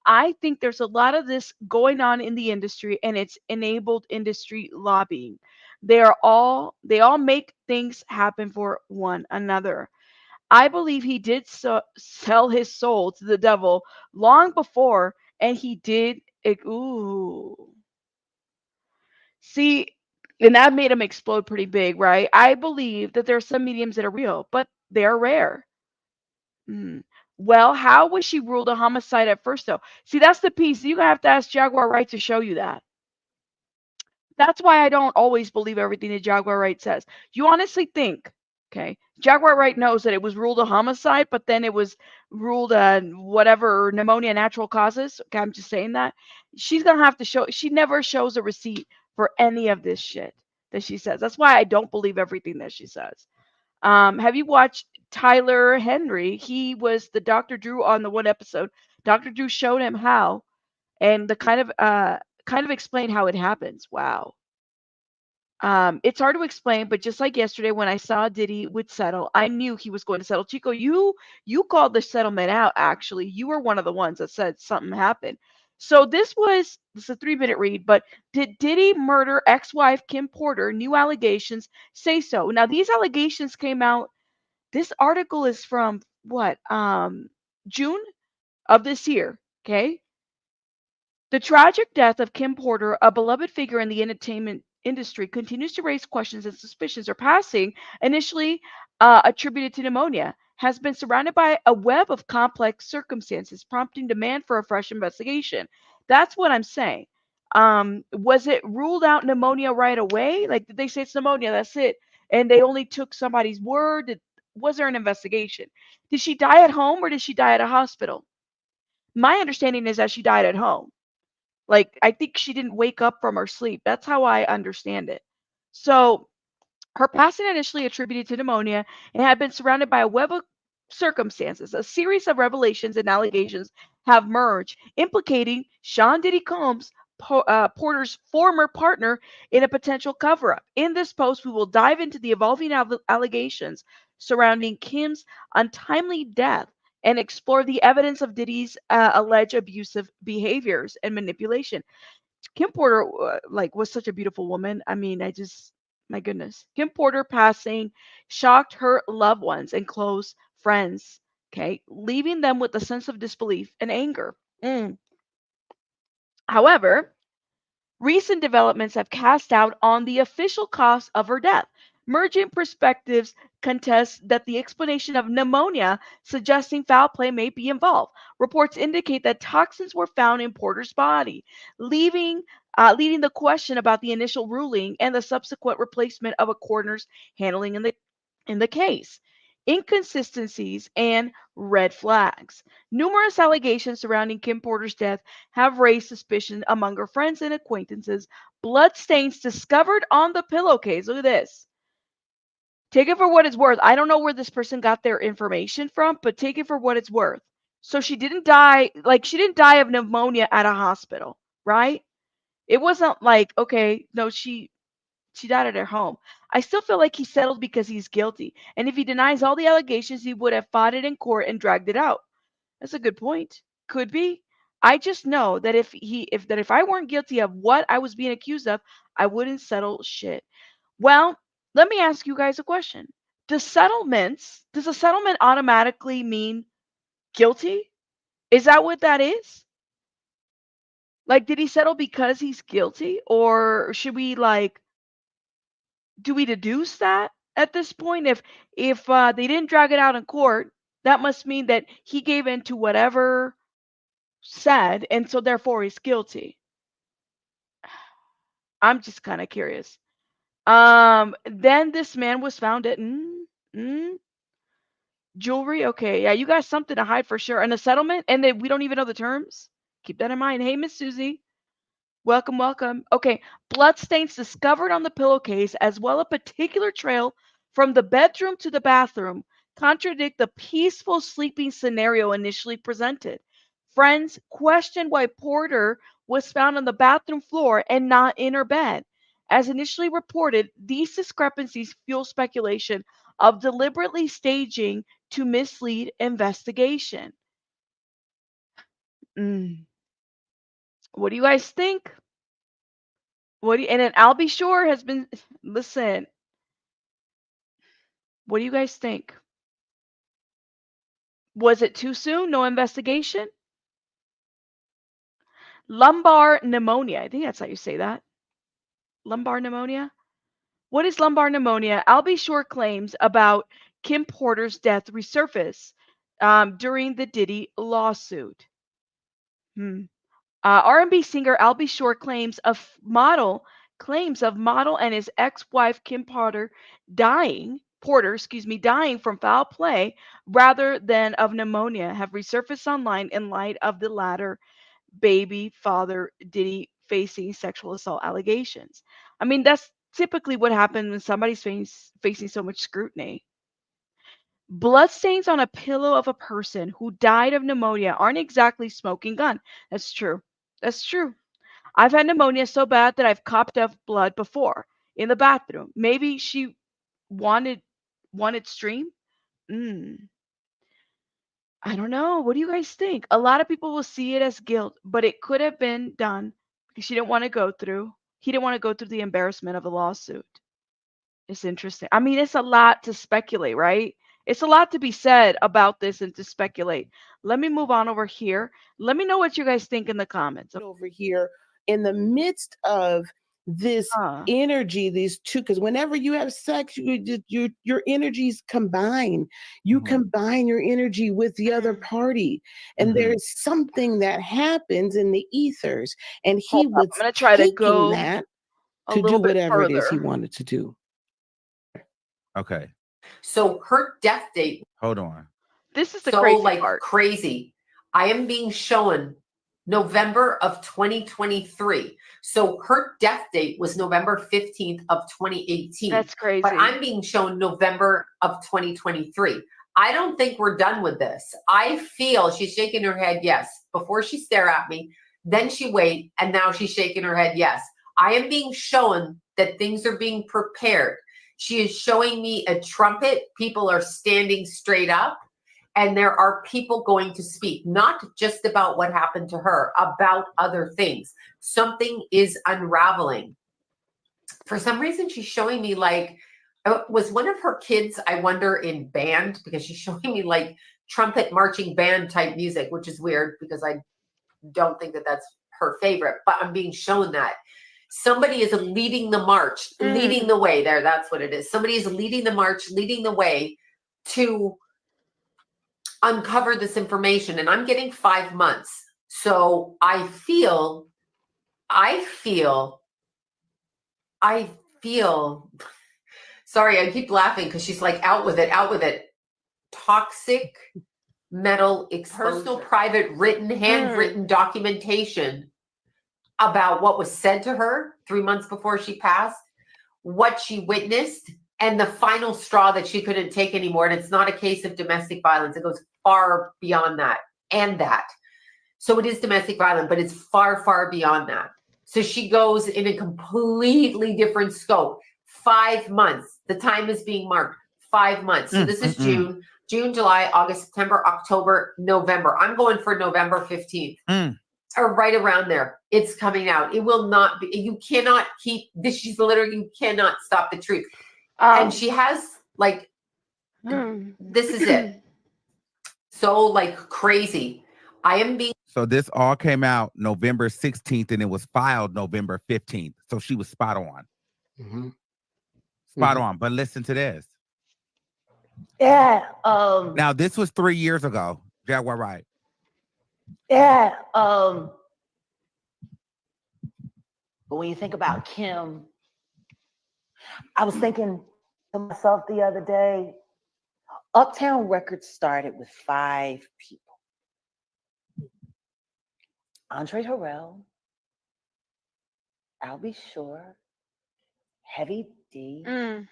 I think there's a lot of this going on in the industry, and it's enabled industry lobbying. They all make things happen for one another. I believe he did sell his soul to the devil long before, and he did. Ooh. See, and that made him explode pretty big, right? I believe that there are some mediums that are real, but they are rare. Hmm. Well, how was she ruled a homicide at first, though? See, that's the piece. You're going to have to ask Jaguar Wright to show you that. That's why I don't always believe everything that Jaguar Wright says. You honestly think Okay. Jaguar Wright knows that it was ruled a homicide, but then it was ruled whatever pneumonia natural causes. Okay, I'm just saying that. She's gonna have to show she never shows a receipt for any of this shit that she says. That's why I don't believe everything that she says. Have you watched Tyler Henry? He was the Dr. Drew on the one episode. Dr. Drew showed him how and the kind of explained how it happens. Wow. It's hard to explain, but just like yesterday when I saw Diddy would settle, I knew he was going to settle. Chico, you called the settlement out. Actually, you were one of the ones that said something happened. So this is a 3-minute read, but did Diddy murder ex-wife Kim Porter? New allegations say so. Now these allegations came out. This article is from what June of this year. Okay, the tragic death of Kim Porter, a beloved figure in the entertainment industry, continues to raise questions and suspicions. Her passing, initially attributed to pneumonia, has been surrounded by a web of complex circumstances, prompting demand for a fresh investigation. That's what I'm saying. Was it ruled out pneumonia right away? Like, did they say it's pneumonia? That's it. And they only took somebody's word? Was there an investigation? Did she die at home or did she die at a hospital? My understanding is that she died at home. Like, I think she didn't wake up from her sleep. That's how I understand it. So, her passing initially attributed to pneumonia and had been surrounded by a web of circumstances. A series of revelations and allegations have merged, implicating Sean Diddy Combs, Porter's former partner, in a potential cover up. In this post, we will dive into the evolving allegations surrounding Kim's untimely death and explore the evidence of Diddy's alleged abusive behaviors and manipulation. Kim Porter, like, was such a beautiful woman. I mean, my goodness. Kim Porter passing shocked her loved ones and close friends, okay, leaving them with a sense of disbelief and anger. However, recent developments have cast doubt on the official cause of her death. Merging perspectives contest that the explanation of pneumonia, suggesting foul play may be involved. Reports indicate that toxins were found in Porter's body, leading the question about the initial ruling and the subsequent replacement of a coroner's handling in the case. Inconsistencies and red flags. Numerous allegations surrounding Kim Porter's death have raised suspicion among her friends and acquaintances. Bloodstains discovered on the pillowcase. Look at this. Take it for what it's worth. I don't know where this person got their information from, but take it for what it's worth. So she didn't die, like, she didn't die of pneumonia at a hospital, right? It wasn't like, okay, no, she died at her home. I still feel like he settled because he's guilty. And if he denies all the allegations, he would have fought it in court and dragged it out. That's a good point. Could be. I just know that if I weren't guilty of what I was being accused of, I wouldn't settle shit. Well, let me ask you guys a question. Does a settlement automatically mean guilty? Is that what that is? Like, did he settle because he's guilty? Or should we, like, do we deduce that at this point? If they didn't drag it out in court, that must mean that he gave in to whatever said, and so therefore he's guilty. I'm just kind of curious. Then this man was found at jewelry. Okay, yeah, you got something to hide for sure. And a settlement, and then we don't even know the terms. Keep that in mind. Hey, Miss Susie. Welcome, welcome. Okay, bloodstains discovered on the pillowcase, as well a particular trail from the bedroom to the bathroom, contradict the peaceful sleeping scenario initially presented. Friends questioned why Porter was found on the bathroom floor and not in her bed. As initially reported, these discrepancies fuel speculation of deliberately staging to mislead investigation. What do you guys think? And then Albie Shore has been, listen, what do you guys think? Was it too soon? No investigation? Lumbar pneumonia. I think that's how you say that. Lumbar pneumonia? What is lumbar pneumonia? Albie Shore claims about Kim Porter's death resurface during the Diddy lawsuit. R&B singer Albie Shore claims of model and his ex-wife Kim Porter dying Porter, dying from foul play rather than of pneumonia have resurfaced online in light of the latter baby father Diddy facing sexual assault allegations. I mean, that's typically what happens when somebody's facing so much scrutiny. Bloodstains on a pillow of a person who died of pneumonia aren't exactly smoking gun. That's true. That's true. I've had pneumonia so bad that I've copped up blood before in the bathroom. Maybe she wanted stream? Mm, I don't know. What do you guys think? A lot of people will see it as guilt, but it could have been done because she didn't want to go through. He didn't want to go through the embarrassment of a lawsuit. It's interesting. I mean, it's a lot to speculate, right? It's a lot to be said about this and to speculate. Let me move on over here. Let me know what you guys think in the comments. Over here in the midst of this energy, these two, because whenever you have sex, your energies combine. You combine your energy with the other party, and there's something that happens in the ethers, and he was I'm gonna try to taking go that a to do little bit whatever it is he further. wanted to do. Okay. So her death date. Hold on. This is the so crazy like part. crazy. I am being shown November of 2023. So her death date was November 15th of 2018. That's crazy. But I'm being shown November of 2023. I don't think we're done with this. I feel she's shaking her head yes. Before she stare at me, then she wait, and now she's shaking her head yes. I am being shown that things are being prepared. She is showing me a trumpet. People are standing straight up. And there are people going to speak, not just about what happened to her, about other things. Something is unraveling. For some reason, she's showing me like, was one of her kids, I wonder, in band? Because she's showing me like trumpet marching band type music, which is weird because I don't think that that's her favorite, but I'm being shown that. Somebody is leading the march, leading the way there. That's what it is. Somebody is leading the march, leading the way to uncover this information, and I'm getting 5 months. So I feel sorry, I keep laughing because she's like out with it. Toxic metal exposure. Personal, private, written, handwritten documentation about what was said to her 3 months before she passed, what she witnessed, and the final straw that she couldn't take anymore. And it's not a case of domestic violence. It goes far beyond that and that. So it is domestic violence, but it's far, far beyond that. So she goes in a completely different scope. 5 months. The time is being marked. 5 months. So this is June, July, August, September, October, November. I'm going for November 15th. Or right around there. It's coming out. It will not be, you cannot keep this. She's literally, you cannot stop the truth. And she has like, this is it. So like crazy. I am being. So this all came out November 16th and it was filed November 15th. So she was spot on. Spot on. But listen to this. Yeah. Now this was 3 years ago. Jaguar Right. Yeah. But when you think about Kim, I was thinking to myself the other day, Uptown Records started with 5 people. Andre Harrell, I'll Be Sure, Heavy D, and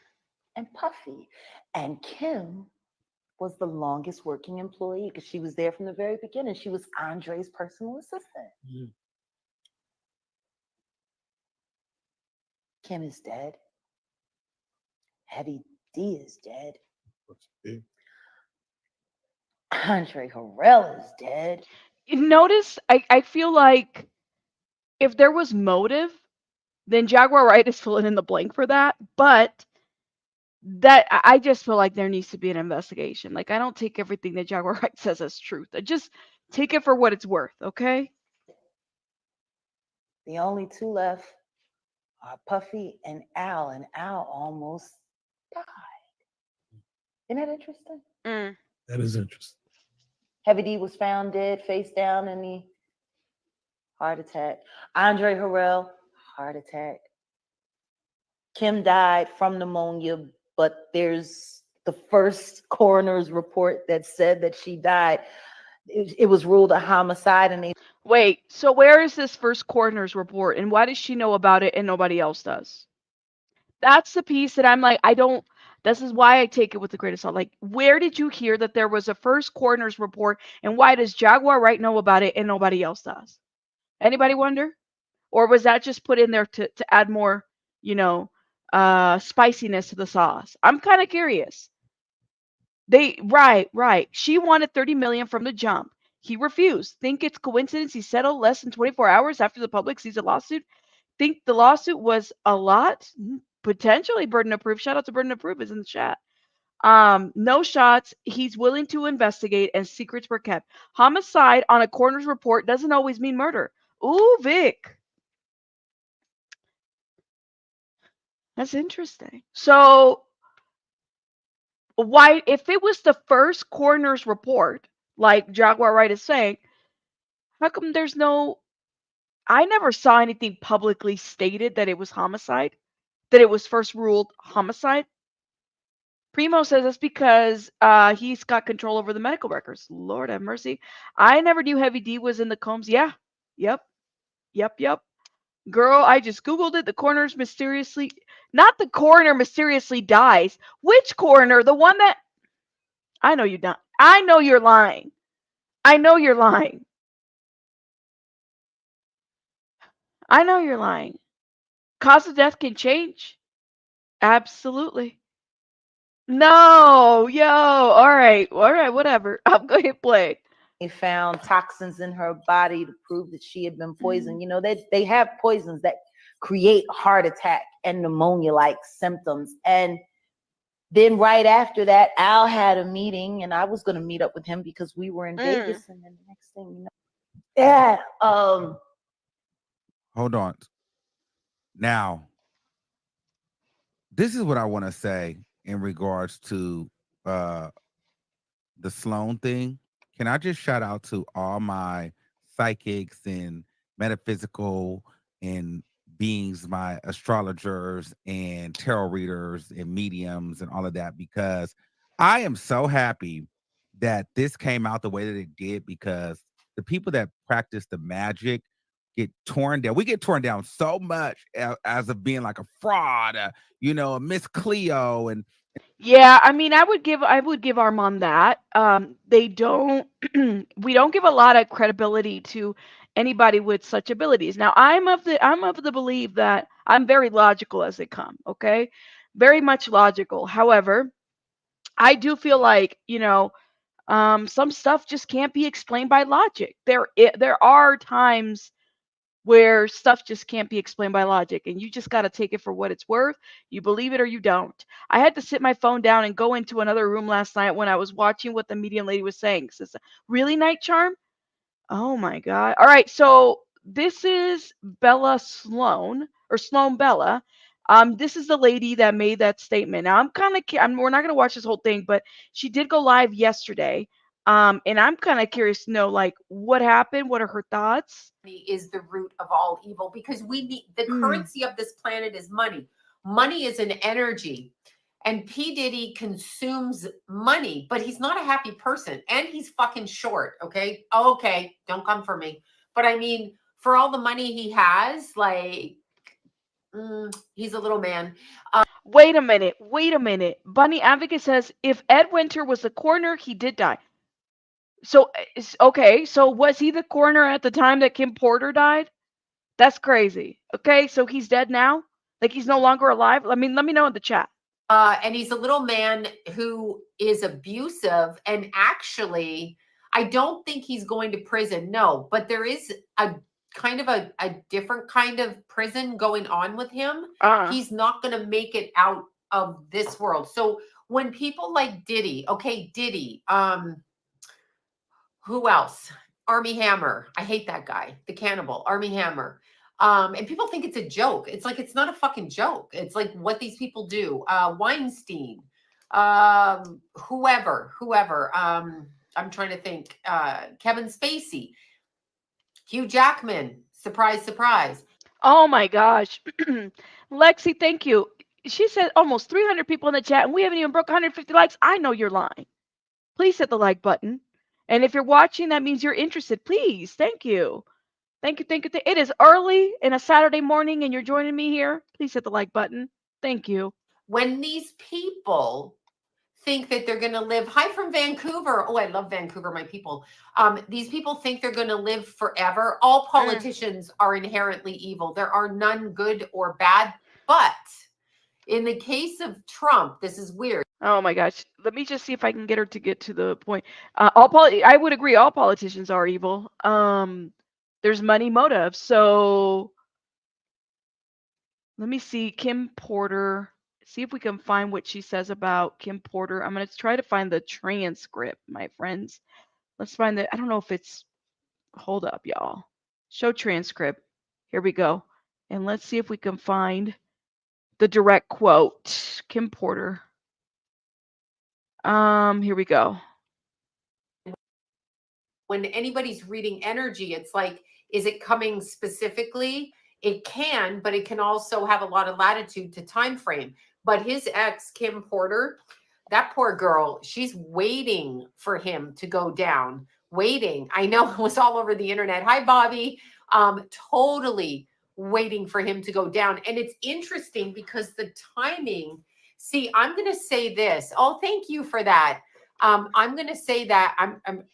Puffy. And Kim was the longest working employee because she was there from the very beginning. She was Andre's personal assistant. Kim is dead. Heavy D is dead. Andre Harrell is dead. You notice, I feel like if there was motive, then Jaguar Wright is filling in the blank for that. But that I just feel like there needs to be an investigation. Like I don't take everything that Jaguar Wright says as truth. I just take it for what it's worth, okay? The only 2 left are Puffy and Al almost died. Isn't that interesting? That is interesting. Heavy D was found dead, face down in the heart attack. Andre Harrell, heart attack. Kim died from pneumonia, but there's the first coroner's report that said that she died, it was ruled a homicide, and they Wait, so where is this first coroner's report, and why does she know about it and nobody else does? That's the piece that I'm like, I don't. This is why I take it with a grain of salt. Like, where did you hear that there was a first coroner's report, and why does Jaguar Wright know about it and nobody else does? Anybody wonder? Or was that just put in there to add more, you know, spiciness to the sauce? I'm kind of curious. Right. She wanted 30 million from the jump. He refused. Think it's coincidence he settled less than 24 hours after the public sees a lawsuit? Think the lawsuit was a lot? Potentially burden of proof. Shout out to burden of proof is in the chat. No shots. He's willing to investigate, and secrets were kept. Homicide on a coroner's report doesn't always mean murder. Ooh, Vic. That's interesting. So why, if it was the first coroner's report, like Jaguar Wright is saying, how come there's no? I never saw anything publicly stated that it was homicide, that it was first ruled homicide. Primo says that's because he's got control over the medical records. Lord have mercy. I never knew Heavy D was in the Combs. Yeah. Yep. Girl, I just Googled it. The coroner's mysteriously, not the coroner mysteriously dies. Which coroner? The one that, I know you're not. I know you're lying. I know you're lying. I know you're lying. Cause of death can change. Absolutely. No, yo, all right, whatever. I'm going to hit play. found toxins in her body to prove that she had been poisoned. You know, they have poisons that create heart attack and pneumonia-like symptoms. And then right after that, Al had a meeting, and I was going to meet up with him because we were in Vegas. And then the next thing you know, yeah. Hold on. Now, this is what I want to say in regards to the Sloan thing. Can I just shout out to all my psychics and metaphysical and beings, my astrologers and tarot readers and mediums and all of that, because I am so happy that this came out the way that it did, because the people that practice the magic get torn down. We get torn down so much as of being like a fraud, a Miss Cleo, and Yeah, I mean, I would give Armand that. They don't we don't give a lot of credibility to anybody with such abilities. Now, I'm of the belief that I'm very logical as they come, okay? Very much logical. However, I do feel like, some stuff just can't be explained by logic. There are times where stuff just can't be explained by logic, and you just got to take it for what it's worth. You believe it or you don't. I had to sit my phone down and go into another room last night when I was watching what the medium lady was saying. Says, really, Night Charm? Oh my God. All right, so this is Bella Sloan, or Sloan Bella. This is the lady that made that statement. Now we're not gonna watch this whole thing, but she did go live yesterday. And I'm kind of curious to know, like, what happened. What are her thoughts? Is the root of all evil, because we need the currency of this planet is money. Money is an energy, and P. Diddy consumes money, but he's not a happy person, and he's fucking short. Okay, don't come for me, but I mean, for all the money he has, like, he's a little man. Wait a minute. Bunny Advocate says if Ed Winter was the coroner, he did die. So okay, so was he the coroner at the time that Kim Porter died? That's crazy. Okay, so he's dead now? Like, he's no longer alive? Let me know in the chat. And he's a little man who is abusive, and actually, I don't think he's going to prison. No, but there is a kind of a different kind of prison going on with him. He's not going to make it out of this world. So when people like Diddy, who else? Army Hammer. I hate that guy, the cannibal, Army Hammer. And people think it's a joke. It's like, it's not a fucking joke. It's like what these people do. Weinstein, whoever. I'm trying to think. Kevin Spacey, Hugh Jackman. Surprise, surprise. Oh my gosh. Lexi, thank you. She said almost 300 people in the chat, and we haven't even broke 150 likes. I know you're lying. Please hit the like button. And if you're watching, that means you're interested. Please. Thank you. Thank you. Thank you. It is early in a Saturday morning, and you're joining me here. Please hit the like button. Thank you. When these people think that they're going to live, hi from Vancouver. Oh, I love Vancouver, my people. These people think they're going to live forever. All politicians are inherently evil. There are none good or bad. But in the case of Trump, this is weird. Oh my gosh. Let me just see if I can get her to get to the point. I would agree all politicians are evil. There's money motive. So let me see Kim Porter. See if we can find what she says about Kim Porter. I'm going to try to find the transcript, my friends. Let's find the I don't know if it's hold up, y'all. Show transcript. Here we go. And let's see if we can find the direct quote. Kim Porter. Here we go. When anybody's reading energy, it's like, is it coming specifically? It can, but it can also have a lot of latitude to time frame. But his ex, Kim Porter, that poor girl, she's waiting for him to go down. Waiting. I know it was all over the internet. Hi, Bobby. Totally waiting for him to go down. And it's interesting because the timing, see, I'm going to say this. Oh, thank you for that. I'm going to say that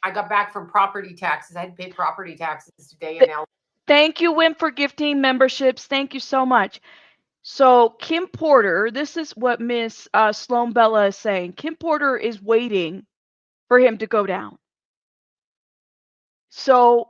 I got back from property taxes. I had to pay property taxes today in LA. Thank you, Wim, for gifting memberships. Thank you so much. So Kim Porter, this is what Miss Sloan Bella is saying. Kim Porter is waiting for him to go down. So,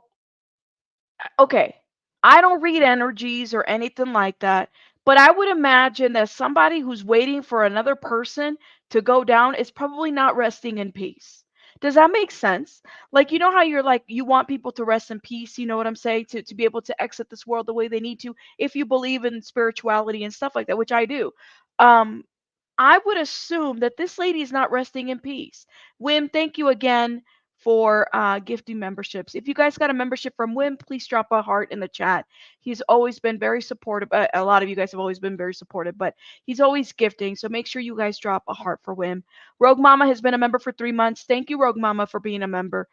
okay, I don't read energies or anything like that, but I would imagine that somebody who's waiting for another person to go down is probably not resting in peace. Does that make sense? Like, you know how you're like, you want people to rest in peace, you know what I'm saying? To be able to exit this world the way they need to, if you believe in spirituality and stuff like that, which I do. I would assume that this lady is not resting in peace. Wim, thank you again for gifting memberships. If you guys got a membership from Wim, please drop a heart in the chat. He's always been very supportive. A lot of you guys have always been very supportive, but he's always gifting. So make sure you guys drop a heart for Wim. Rogue Mama has been a member for 3 months. Thank you, Rogue Mama, for being a member.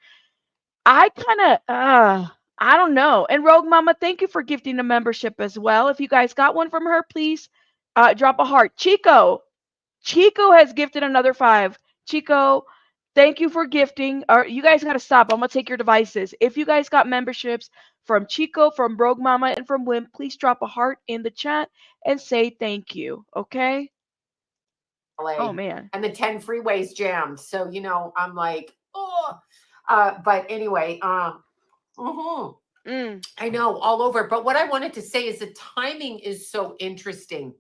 I don't know. And Rogue Mama, thank you for gifting a membership as well. If you guys got one from her, please drop a heart. Chico has gifted another 5. Chico, thank you for gifting. You guys got to stop. I'm going to take your devices. If you guys got memberships from Chico, from Rogue Mama, and from Wim, please drop a heart in the chat and say thank you. Okay? Oh, man. And the 10 freeways jammed. So, you know, I'm like, oh. But anyway, I know, all over. But what I wanted to say is the timing is so interesting.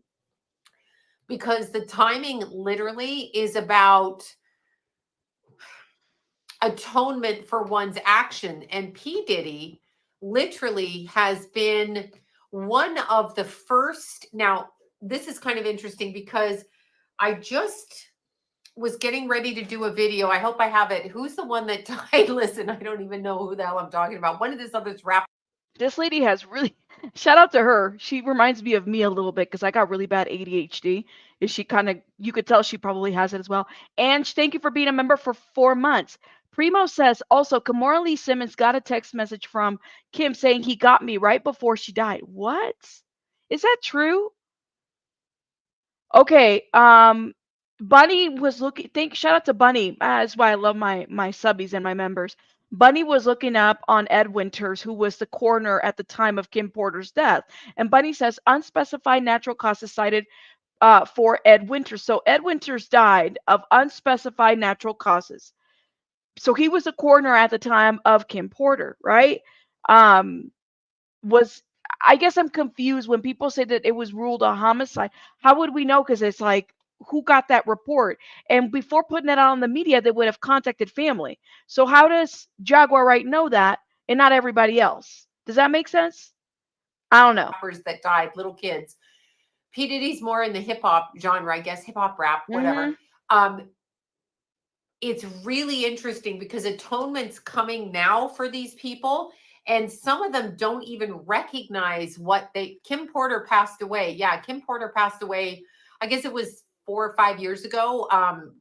Because the timing literally is about atonement for one's action. And P. Diddy literally has been one of the first. Now, this is kind of interesting because I just was getting ready to do a video. I hope I have it. Who's the one that died? Listen, I don't even know who the hell I'm talking about. One of this other rap. This lady has really, shout out to her. She reminds me of me a little bit because I got really bad ADHD. Is she kind of, you could tell she probably has it as well. And thank you for being a member for 4 months. Primo says, also, Kimora Lee Simmons got a text message from Kim saying he got me right before she died. What? Is that true? Okay. Bunny was looking, shout out to Bunny. That's why I love my subbies and my members. Bunny was looking up on Ed Winters, who was the coroner at the time of Kim Porter's death. And Bunny says unspecified natural causes cited for Ed Winters. So Ed Winters died of unspecified natural causes. So he was the coroner at the time of Kim Porter, right? I guess I'm confused when people say that it was ruled a homicide. How would we know? Because it's like, who got that report? And before putting it out on the media, they would have contacted family. So how does Jaguar Wright know that and not everybody else? Does that make sense? I don't know. Rappers that died, little kids. P. Diddy's more in the hip hop genre, I guess, hip hop rap, whatever. It's really interesting because atonement's coming now for these people. And some of them don't even recognize what Kim Porter passed away. Yeah, Kim Porter passed away I guess it was 4 or 5 years ago,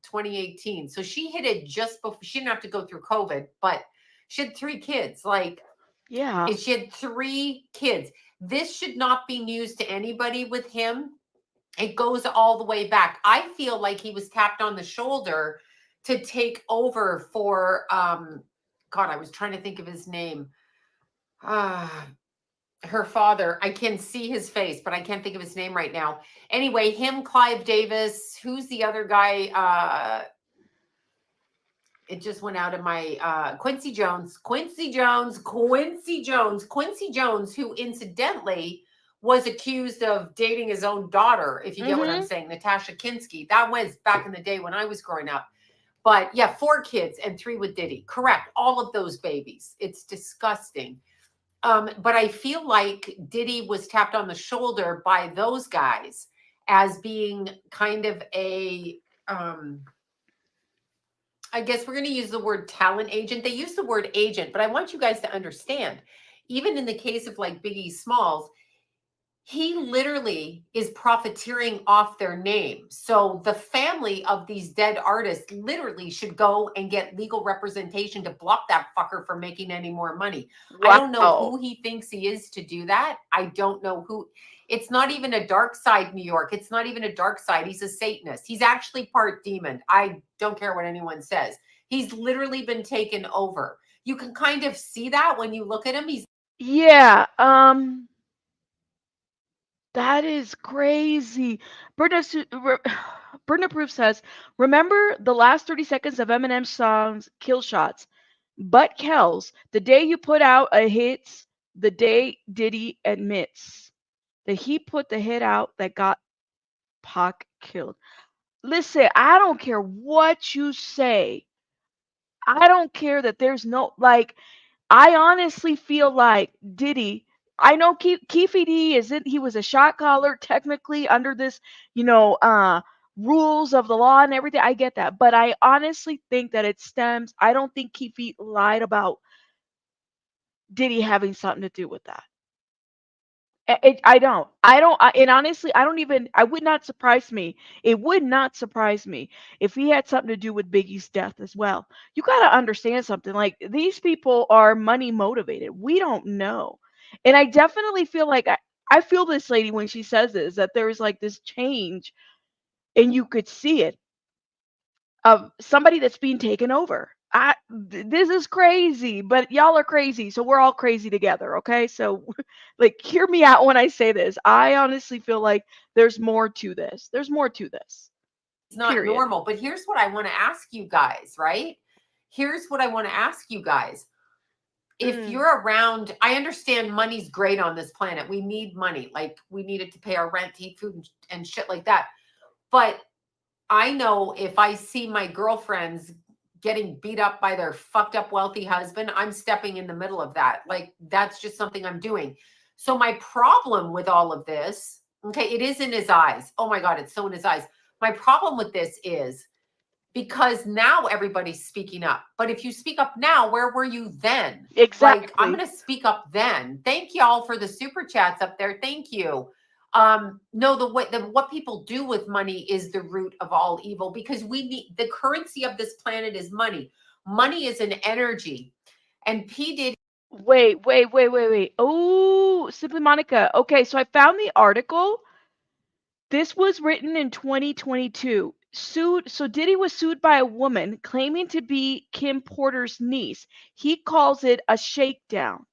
2018. So she hit it just before. She didn't have to go through COVID, but she had 3 kids. Like, Yeah. she had 3 kids. This should not be news to anybody with him. It goes all the way back. I feel like he was tapped on the shoulder to take over for God, I was trying to think of his name. Her father. I can see his face, but I can't think of his name right now. Anyway, him, Clive Davis, who's the other guy? It just went out of my Quincy Jones, who incidentally was accused of dating his own daughter, if you get what I'm saying, Natasha Kinski. That was back in the day when I was growing up. But yeah, 4 kids and 3 with Diddy. Correct. All of those babies. It's disgusting. But I feel like Diddy was tapped on the shoulder by those guys as being kind of a I guess we're going to use the word talent agent. They use the word agent, but I want you guys to understand, even in the case of like Biggie Smalls, he literally is profiteering off their name. So the family of these dead artists literally should go and get legal representation to block that fucker from making any more money. Wow. I don't know who he thinks he is to do that. I don't know who. It's not even a dark side, New York. It's not even a dark side. He's a Satanist. He's actually part demon. I don't care what anyone says. He's literally been taken over. You can kind of see that when you look at him. Yeah. That is crazy. Brenda Proof says, remember the last 30 seconds of Eminem's songs Kill Shots. But Kells, the day you put out a hit, the day Diddy admits that he put the hit out that got Pac killed. Listen, I don't care what you say. I don't care that there's no, like, I honestly feel like Diddy. I know Keefe D isn't. He was a shot caller technically under this, you know, rules of the law and everything. I get that, but I honestly think that it stems. I don't think Keefe lied about Diddy having something to do with that. I don't. And honestly, I don't even. I would not surprise me. It would not surprise me if he had something to do with Biggie's death as well. You got to understand something. Like these people are money motivated. We don't know, and I definitely feel like I feel this lady when she says this that there is like this change, and you could see it of somebody that's being taken over. This is crazy, but y'all are crazy, so we're all crazy together, okay? So, like, hear me out when I say this. I honestly feel like there's more to this. There's more to this. It's not Period. normal. But here's what I want to ask you guys, right? Here's what I want to ask you guys. If you're around, I understand money's great on this planet. We need money. Like we need it to pay our rent, to eat food and shit like that. But I know if I see my girlfriends getting beat up by their fucked up wealthy husband, I'm stepping in the middle of that. Like that's just something I'm doing. So my problem with all of this, okay, it is in his eyes. Oh my God, it's so in his eyes. My problem with this is because now everybody's speaking up. But if you speak up now, where were you then? Exactly. Like, I'm going to speak up then. Thank y'all for the super chats up there. Thank you. No, what people do with money is the root of all evil because we need the currency of this planet is money. Money is an energy. And P. Diddy. Wait. Oh, Simply Monica. Okay, so I found the article. This was written in 2022. So Diddy was sued by a woman claiming to be Kim Porter's niece. He calls it a shakedown.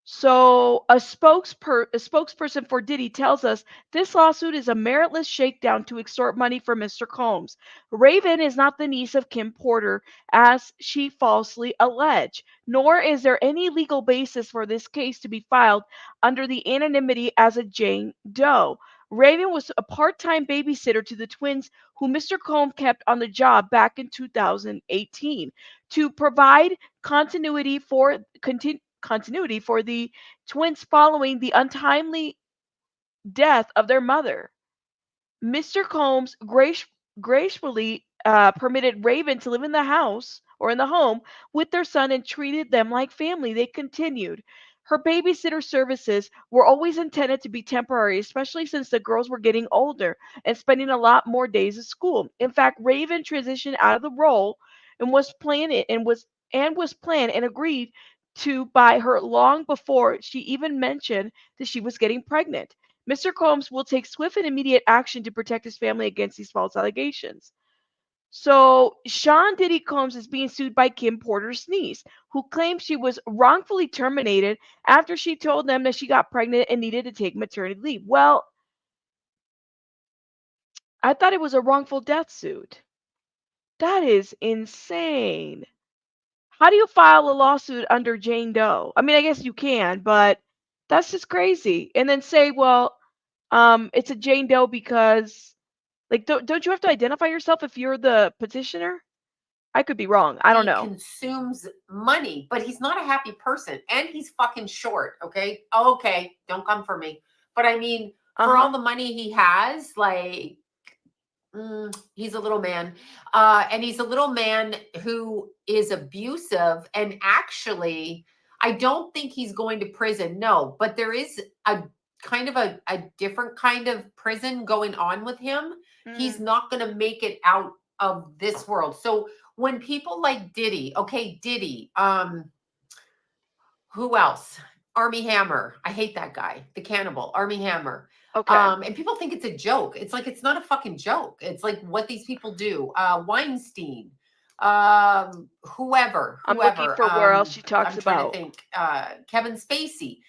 So a spokesperson for Diddy tells us this lawsuit is a meritless shakedown to extort money from Mr. Combs. Raven is not the niece of Kim Porter, as she falsely alleged, nor is there any legal basis for this case to be filed under the anonymity as a Jane Doe. Raven was a part-time babysitter to the twins who Mr. Combs kept on the job back in 2018 to provide continuity for the twins following the untimely death of their mother. Mr. Combs gracefully permitted Raven to live in the house or in the home with their son and treated them like family. They continued. Her babysitter services were always intended to be temporary, especially since the girls were getting older and spending a lot more days at school. In fact, Raven transitioned out of the role and was planned and agreed to by her long before she even mentioned that she was getting pregnant. Mr. Combs will take swift and immediate action to protect his family against these false allegations. So, Sean Diddy Combs is being sued by Kim Porter's niece, who claims she was wrongfully terminated after she told them that she got pregnant and needed to take maternity leave. Well, I thought it was a wrongful death suit. That is insane. How do you file a lawsuit under Jane Doe? I mean, I guess you can, but that's just crazy. And then say, well, it's a Jane Doe because, like, don't you have to identify yourself if you're the petitioner? I could be wrong. I don't He know. consumes money, but he's not a happy person, and he's fucking short. Okay, okay, don't come for me. But I mean, for all the money he has, like, he's a little man, and he's a little man who is abusive. And actually, I don't think he's going to prison. No, but there is a kind of a different kind of prison going on with him. He's not going to make it out of this world. So when people like Diddy, okay, Diddy, who else? Army Hammer. I hate that guy, the cannibal, Army Hammer. Okay. And people think it's a joke. It's like, it's not a fucking joke. It's like what these people do. Weinstein, whoever. I'm looking for where else she talks I'm trying about. to think. Kevin Spacey,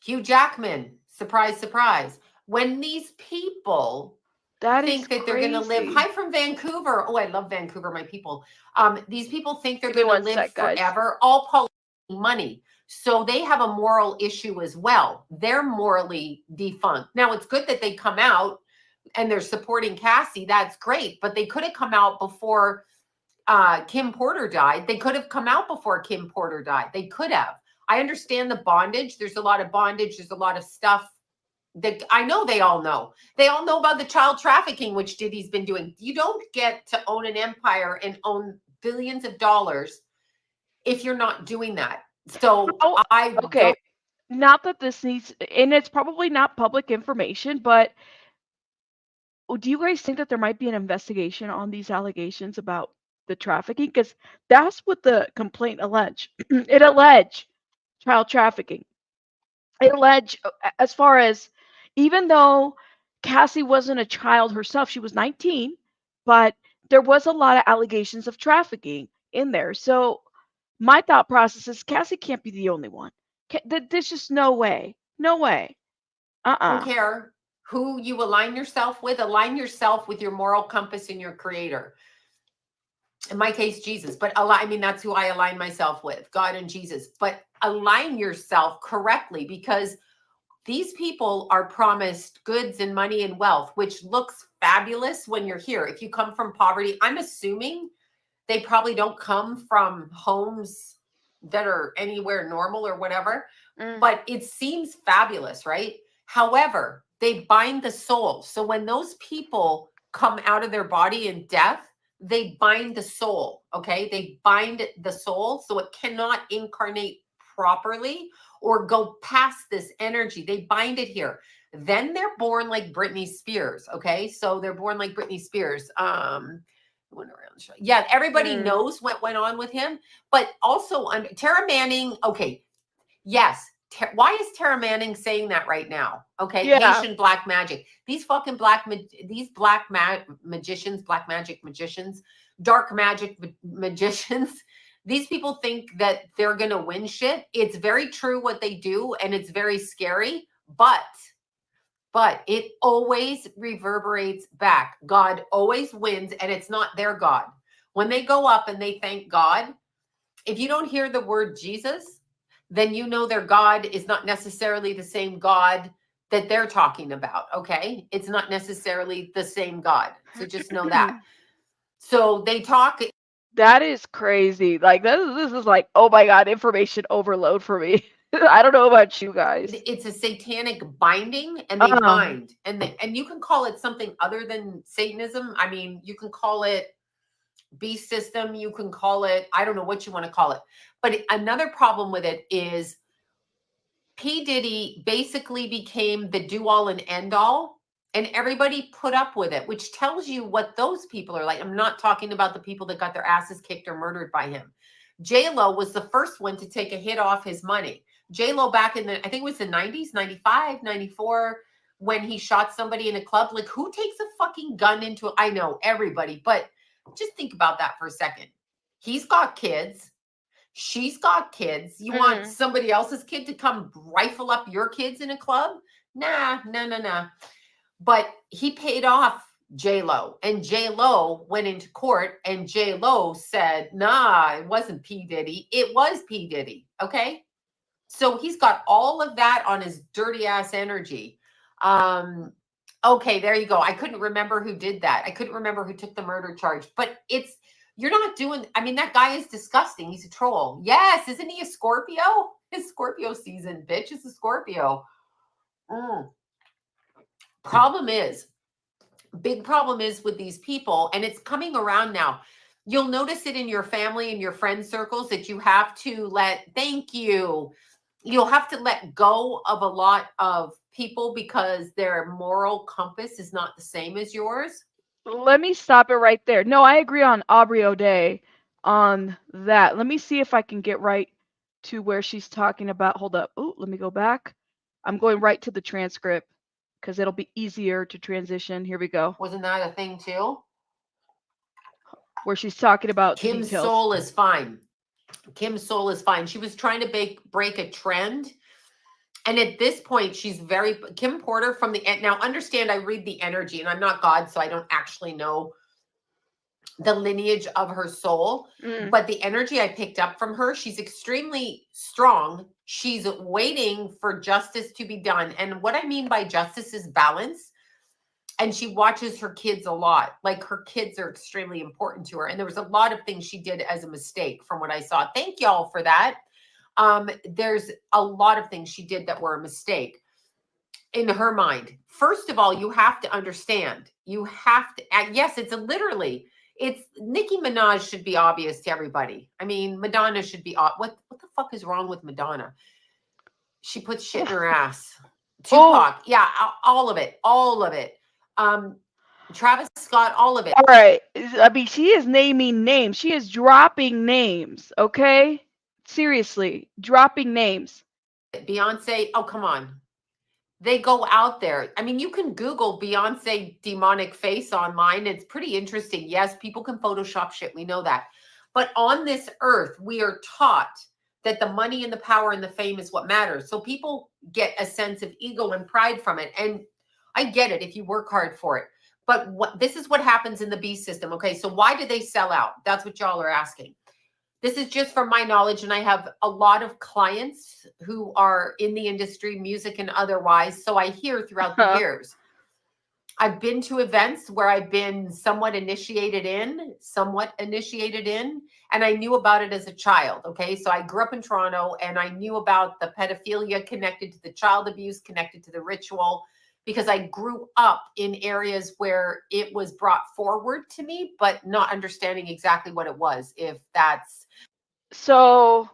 Hugh Jackman. Surprise, surprise. When these people think that they're going to live. Hi from Vancouver. Oh, I love Vancouver, my people. These people think they're going to live forever. All Paul money. So they have a moral issue as well. They're morally defunct. Now, it's good that they come out and they're supporting Cassie. That's great. But they could have come out before Kim Porter died. They could have come out before Kim Porter died. They could have. I understand the bondage. There's a lot of bondage. There's a lot of stuff that I know they all know. They all know about the child trafficking, which Diddy's been doing. You don't get to own an empire and own billions of dollars if you're not doing that. So not that this needs, and it's probably not public information, but do you guys think that there might be an investigation on these allegations about the trafficking? Because that's what the complaint alleged. It alleged child trafficking. It alleged, as far as, even though Cassie wasn't a child herself, she was 19, but there was a lot of allegations of trafficking in there. So my thought process is Cassie can't be the only one. There's just no way. No way. I don't care who you align yourself with your moral compass and your creator. In my case, Jesus. But I mean, that's who I align myself with, God and Jesus. But align yourself correctly, because these people are promised goods and money and wealth, which looks fabulous when you're here. If you come from poverty, I'm assuming they probably don't come from homes that are anywhere normal or whatever, but it seems fabulous, right? However, they bind the soul. So when those people come out of their body in death, they bind the soul, okay? They bind the soul so it cannot incarnate properly or go past this energy. They bind it here. Then they're born like Britney Spears, okay? So they're born like Britney Spears. Went around. Yeah, everybody knows what went on with him, but also Tara Manning. Okay, yes. Why is Tara Manning saying that right now? Okay, Haitian black magic. These fucking magicians, black magic magicians, dark magic magicians. These people think that they're gonna win shit. It's very true what they do, and it's very scary, but it always reverberates back. God always wins, and it's not their God. When they go up and they thank God, if you don't hear the word Jesus, then you know their God is not necessarily the same God that they're talking about, okay? It's not necessarily the same God. So just know that. So they talk. That is crazy. Like, this is like, oh my God, information overload for me. I don't know about you guys. It's a satanic binding, and they bind, and you can call it something other than Satanism. I mean, you can call it beast system. You can call it, I don't know what you want to call it. But another problem with it is P. Diddy basically became the do-all and end-all, and everybody put up with it, which tells you what those people are like. I'm not talking about the people that got their asses kicked or murdered by him. J-Lo was the first one to take a hit off his money. J-Lo back in the, I think it was the 90s, 95, 94, when he shot somebody in a club. Like, who takes a fucking gun into, I know everybody, but just think about that for a second. He's got kids. She's got kids. You want somebody else's kid to come rifle up your kids in a club? Nah. But he paid off J-Lo, and J-Lo went into court, and J-Lo said, nah, it wasn't P. Diddy. It was P. Diddy. Okay. So he's got all of that on his dirty ass energy. Okay, there you go. I couldn't remember who did that. I couldn't remember who took the murder charge, but you're not doing, I mean, that guy is disgusting. He's a troll. Yes. Isn't he a Scorpio? It's Scorpio season, bitch. It's a Scorpio. Big problem is with these people, and it's coming around now. You'll notice it in your family and your friend circles that you have to you'll have to let go of a lot of people because their moral compass is not the same as yours. Let me stop it right there. No, I agree on Aubrey O'Day on that. Let me see if I can get right to where she's talking about. Hold up. Oh, let me go back. I'm going right to the transcript because it'll be easier to transition. Here we go. Wasn't that a thing too? Where she's talking about Kim's details. soul is fine. Kim's soul is fine. She was trying to break a trend. And at this point, she's Kim Porter from the end. Now, understand, I read the energy, and I'm not God, so I don't actually know the lineage of her soul. But the energy I picked up from her, she's extremely strong. She's waiting for justice to be done. And what I mean by justice is balance. And she watches her kids a lot. Like, her kids are extremely important to her. And there was a lot of things she did as a mistake from what I saw. Thank y'all for that. There's a lot of things she did that were a mistake in her mind. First of all, you have to understand. You have to, yes, it's Nicki Minaj should be obvious to everybody. I mean, Madonna should be, what the fuck is wrong with Madonna? She puts shit in her ass. Tupac, yeah, all of it. Travis Scott, all of it. All right. I mean, she is naming names. She is dropping names, okay? Seriously, dropping names. Beyonce, oh, come on. They go out there. I mean, you can Google Beyonce demonic face online. It's pretty interesting. Yes, people can Photoshop shit. We know that. But on this earth, we are taught that the money and the power and the fame is what matters. So people get a sense of ego and pride from it. And I get it if you work hard for it. But this is what happens in the beast system. Okay, so why did they sell out? That's what y'all are asking. This is just from my knowledge, and I have a lot of clients who are in the industry, music and otherwise, so I hear throughout the years. I've been to events where I've been somewhat initiated in, and I knew about it as a child, okay? So I grew up in Toronto, and I knew about the pedophilia connected to the child abuse, connected to the ritual, because I grew up in areas where it was brought forward to me, but not understanding exactly what it was, if that's... So,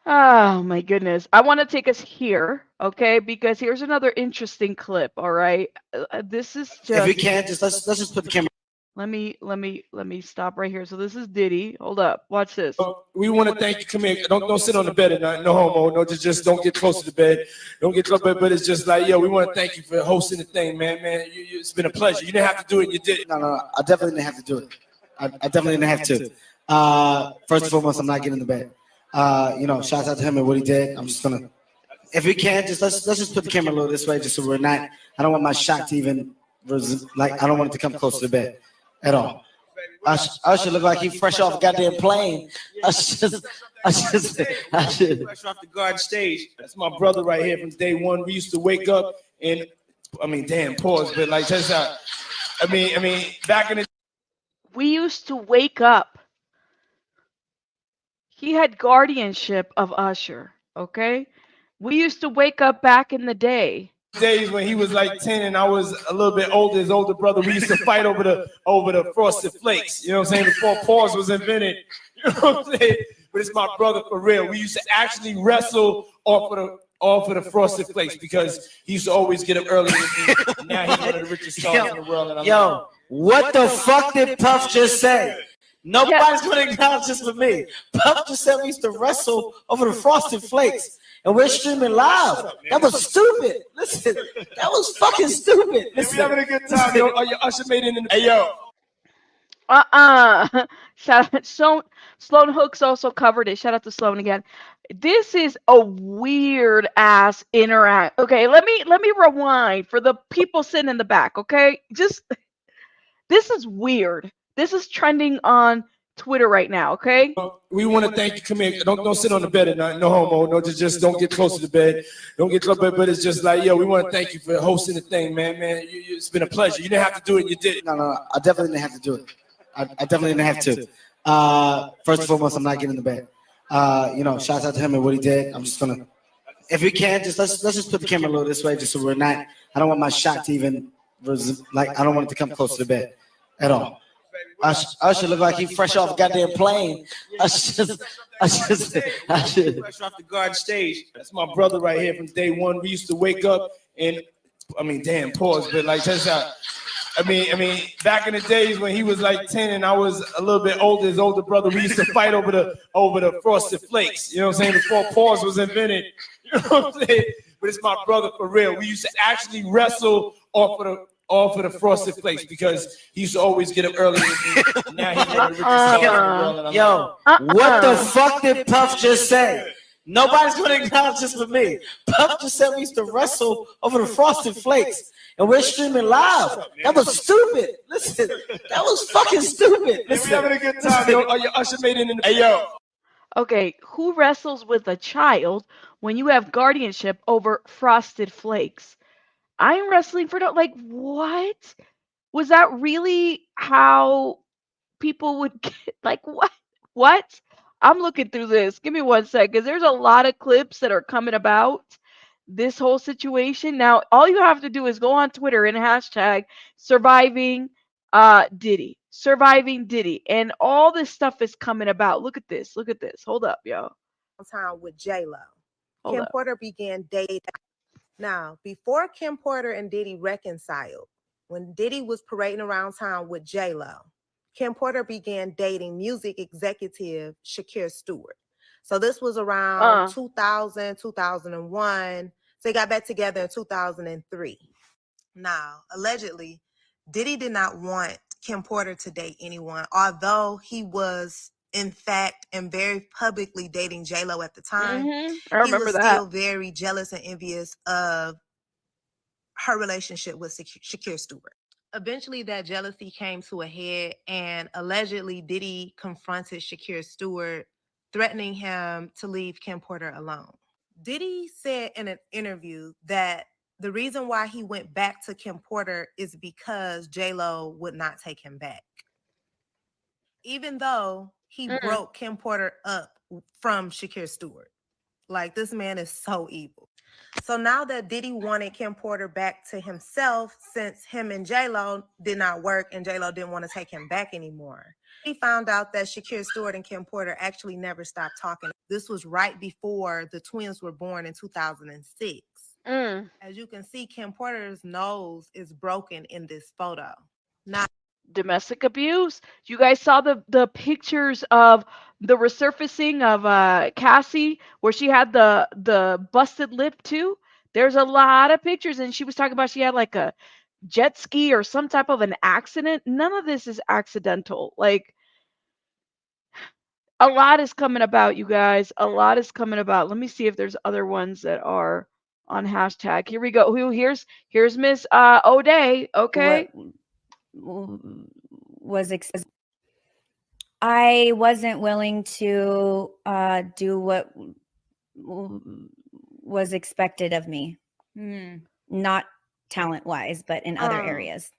oh my goodness. I want to take us here, okay? Because here's another interesting clip, all right? This is just... If we can, let's just put the camera... Let me stop right here. So this is Diddy. Hold up. Watch this. We want to thank you. Come here. Don't sit on the bed at night. No homo. No, just don't get close to the bed. Don't get close to the bed. But it's just like, yo, we want to thank you for hosting the thing, man. It's been a pleasure. You didn't have to do it. You did it. No. I definitely didn't have to do it. I definitely didn't have to. First and foremost, I'm not getting in the bed. Shouts out to him and what he did. I'm just gonna, if we can, let's just put the camera a little this way, just so we're not. I don't want my shot to even I don't want it to come close to the bed at all. I should look like he fresh off a goddamn plane. I should. Fresh off the garden stage. That's my brother right here from day one. We used to wake up and, pause, but like that's how. Back in the. We used to wake up. He had guardianship of Usher, okay? We used to wake up back in the day. Days when he was like 10 and I was a little bit older, his older brother, we used to fight over the frosted flakes. You know what I'm saying? Before pause was invented. You know what I'm saying? But it's my brother for real. We used to actually wrestle off all for the Frosted Flakes because he used to always get up early with me. Now he's one of the richest stars in the world. And Yo, what the fuck did Puff just say? Nobody's going to acknowledge this but me. Puff just said we used to wrestle over the Frosted Flakes. And we're streaming live. That was stupid. Listen, that was fucking stupid. Listen, we having a good time, yo. Are you Usher made it in the... Hey, yo. Shout out Sloan Hooks also covered it. Shout out to Sloan again. This is a weird ass interact. Okay, let me rewind for the people sitting in the back. Okay, just this is weird. This is trending on Twitter right now. Okay. We want to thank you. Come here. Don't sit on the bed at night. No homo. No, just don't get close to the bed. Don't get close. But it's just like, yo, we want to thank you for hosting the thing, man. It's been a pleasure. You didn't have to do it. You did it. No. I definitely didn't have to do it. I definitely didn't have to. First and foremost, I'm not getting in the bed. Shout out to him and what he did. I'm just gonna, if we can, let's just put the camera a little this way, just so we're not. I don't want my shot to even I don't want it to come close to the bed at all. I should look like he fresh off a goddamn plane. I should. Fresh off the garden stage. That's my brother right here from day one. We used to wake up and, pause, but like, check this out. Back in the days when he was like 10 and I was a little bit older, his older brother, we used to fight over the Frosted Flakes. You know what I'm saying? Before pause was invented. You know what I'm saying? But it's my brother for real. We used to actually wrestle off of the Frosted Flakes because he used to always get up early with me. Now he's one of the richest stars in the world. Yo, what the fuck did Puff just say? Nobody's going to acknowledge this but me. Puff just said we used to wrestle over the Frosted Flakes. And we're streaming live. That was stupid. Listen, that was fucking stupid. Listen, we having a good time, yo. Are you Usher made it in the... Hey, yo. Okay, who wrestles with a child when you have guardianship over Frosted Flakes? I'm wrestling for like what? Was that really how people would get like what? What? I'm looking through this. Give me 1 second. There's a lot of clips that are coming about this whole situation. Now, all you have to do is go on Twitter and hashtag surviving Diddy, and all this stuff is coming about. Look at this. Hold up, yo. Time with J-Lo. Hold Kim up. Porter began dating. Now, before Kim Porter and Diddy reconciled, when Diddy was parading around town with J-Lo, Kim Porter began dating music executive Shakir Stewart. So this was around 2000, 2001. So they got back together in 2003. Now, allegedly, Diddy did not want Kim Porter to date anyone, although he was, in fact, and very publicly dating J-Lo at the time. I remember he was that. still very jealous and envious of her relationship with Shakir Stewart. Eventually, that jealousy came to a head, and allegedly, Diddy confronted Shakir Stewart, threatening him to leave Kim Porter alone. Diddy said in an interview that the reason why he went back to Kim Porter is because J-Lo would not take him back. Even though he broke Kim Porter up from Shakir Stewart. Like, this man is so evil. So now that Diddy wanted Kim Porter back to himself, since him and J-Lo did not work and J-Lo didn't want to take him back anymore, he found out that Shakir Stewart and Kim Porter actually never stopped talking. This was right before the twins were born in 2006. As you can see, Kim Porter's nose is broken in this photo. Now, domestic abuse. You guys saw the pictures of the resurfacing of Cassie, where she had the busted lip too. There's a lot of pictures, and she was talking about she had like a jet ski or some type of an accident. None of this is accidental. Like, a lot is coming about, you guys. A lot is coming about. Let me see if there's other ones that are on hashtag. Here we go. Here's Miss O'Day. Okay. I wasn't willing to do what was expected of me, not talent wise, but in other areas.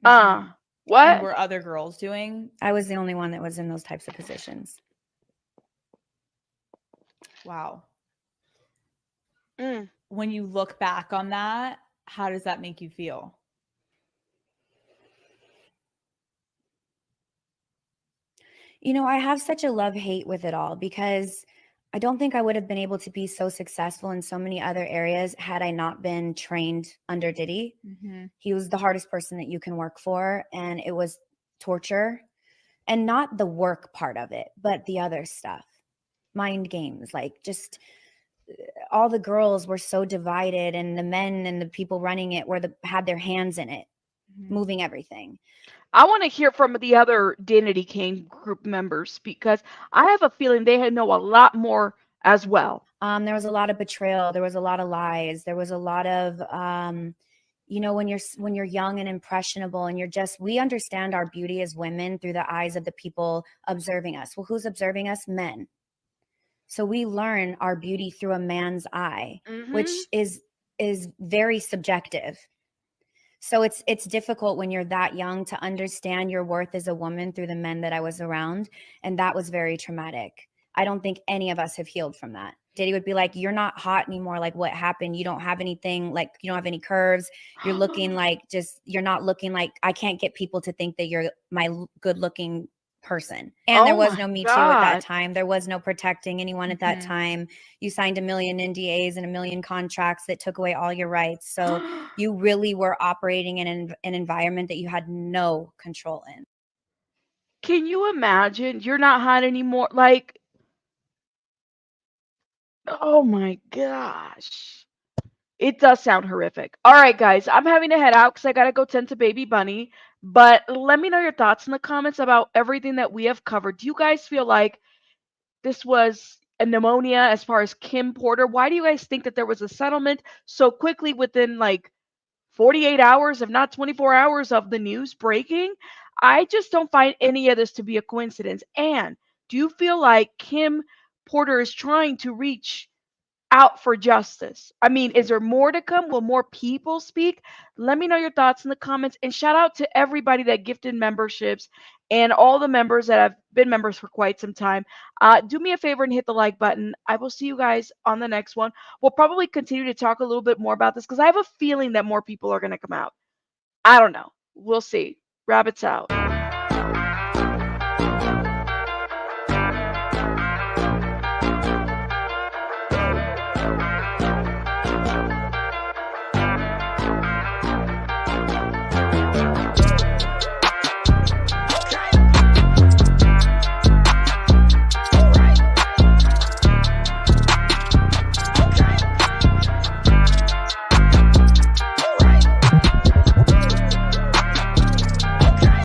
What and were other girls doing? I was the only one that was in those types of positions. Wow. When you look back on that, how does that make you feel? You know, I have such a love-hate with it all because I don't think I would have been able to be so successful in so many other areas had I not been trained under Diddy. Mm-hmm. He was the hardest person that you can work for, and it was torture. And not the work part of it, but the other stuff. Mind games, like just all the girls were so divided, and the men and the people running it had their hands in it, moving everything. I want to hear from the other Diddy King group members because I have a feeling they know a lot more as well. There was a lot of betrayal. There was a lot of lies. There was a lot of, when you're young and impressionable and we understand our beauty as women through the eyes of the people observing us. Well, who's observing us? Men. So we learn our beauty through a man's eye, which is very subjective. So it's difficult when you're that young to understand your worth as a woman through the men that I was around. And that was very traumatic. I don't think any of us have healed from that. Diddy would be like, you're not hot anymore. Like, what happened? You don't have anything, like, you don't have any curves. You're looking like you're not looking like, I can't get people to think that you're my good looking person. And there was no Me Too at that time. There was no protecting anyone at that time. You signed a million NDAs and a million contracts that took away all your rights. So you really were operating in an environment that you had no control in. Can you imagine? You're not hot anymore. Like, oh my gosh. It does sound horrific. All right, guys, I'm having to head out because I got to go tend to baby bunny. But let me know your thoughts in the comments about everything that we have covered. Do you guys feel like this was a pneumonia as far as Kim Porter? Why do you guys think that there was a settlement so quickly within like 48 hours, if not 24 hours of the news breaking? I just don't find any of this to be a coincidence. And do you feel like Kim Porter is trying to reach out for justice? I mean, is there more to come? Will more people speak? Let me know your thoughts in the comments. And shout out to everybody that gifted memberships and all the members that have been members for quite some time. Do me a favor and hit the like button. I will see you guys on the next one. We'll probably continue to talk a little bit more about this because I have a feeling that more people are going to come out. I don't know. We'll see. Rabbits out.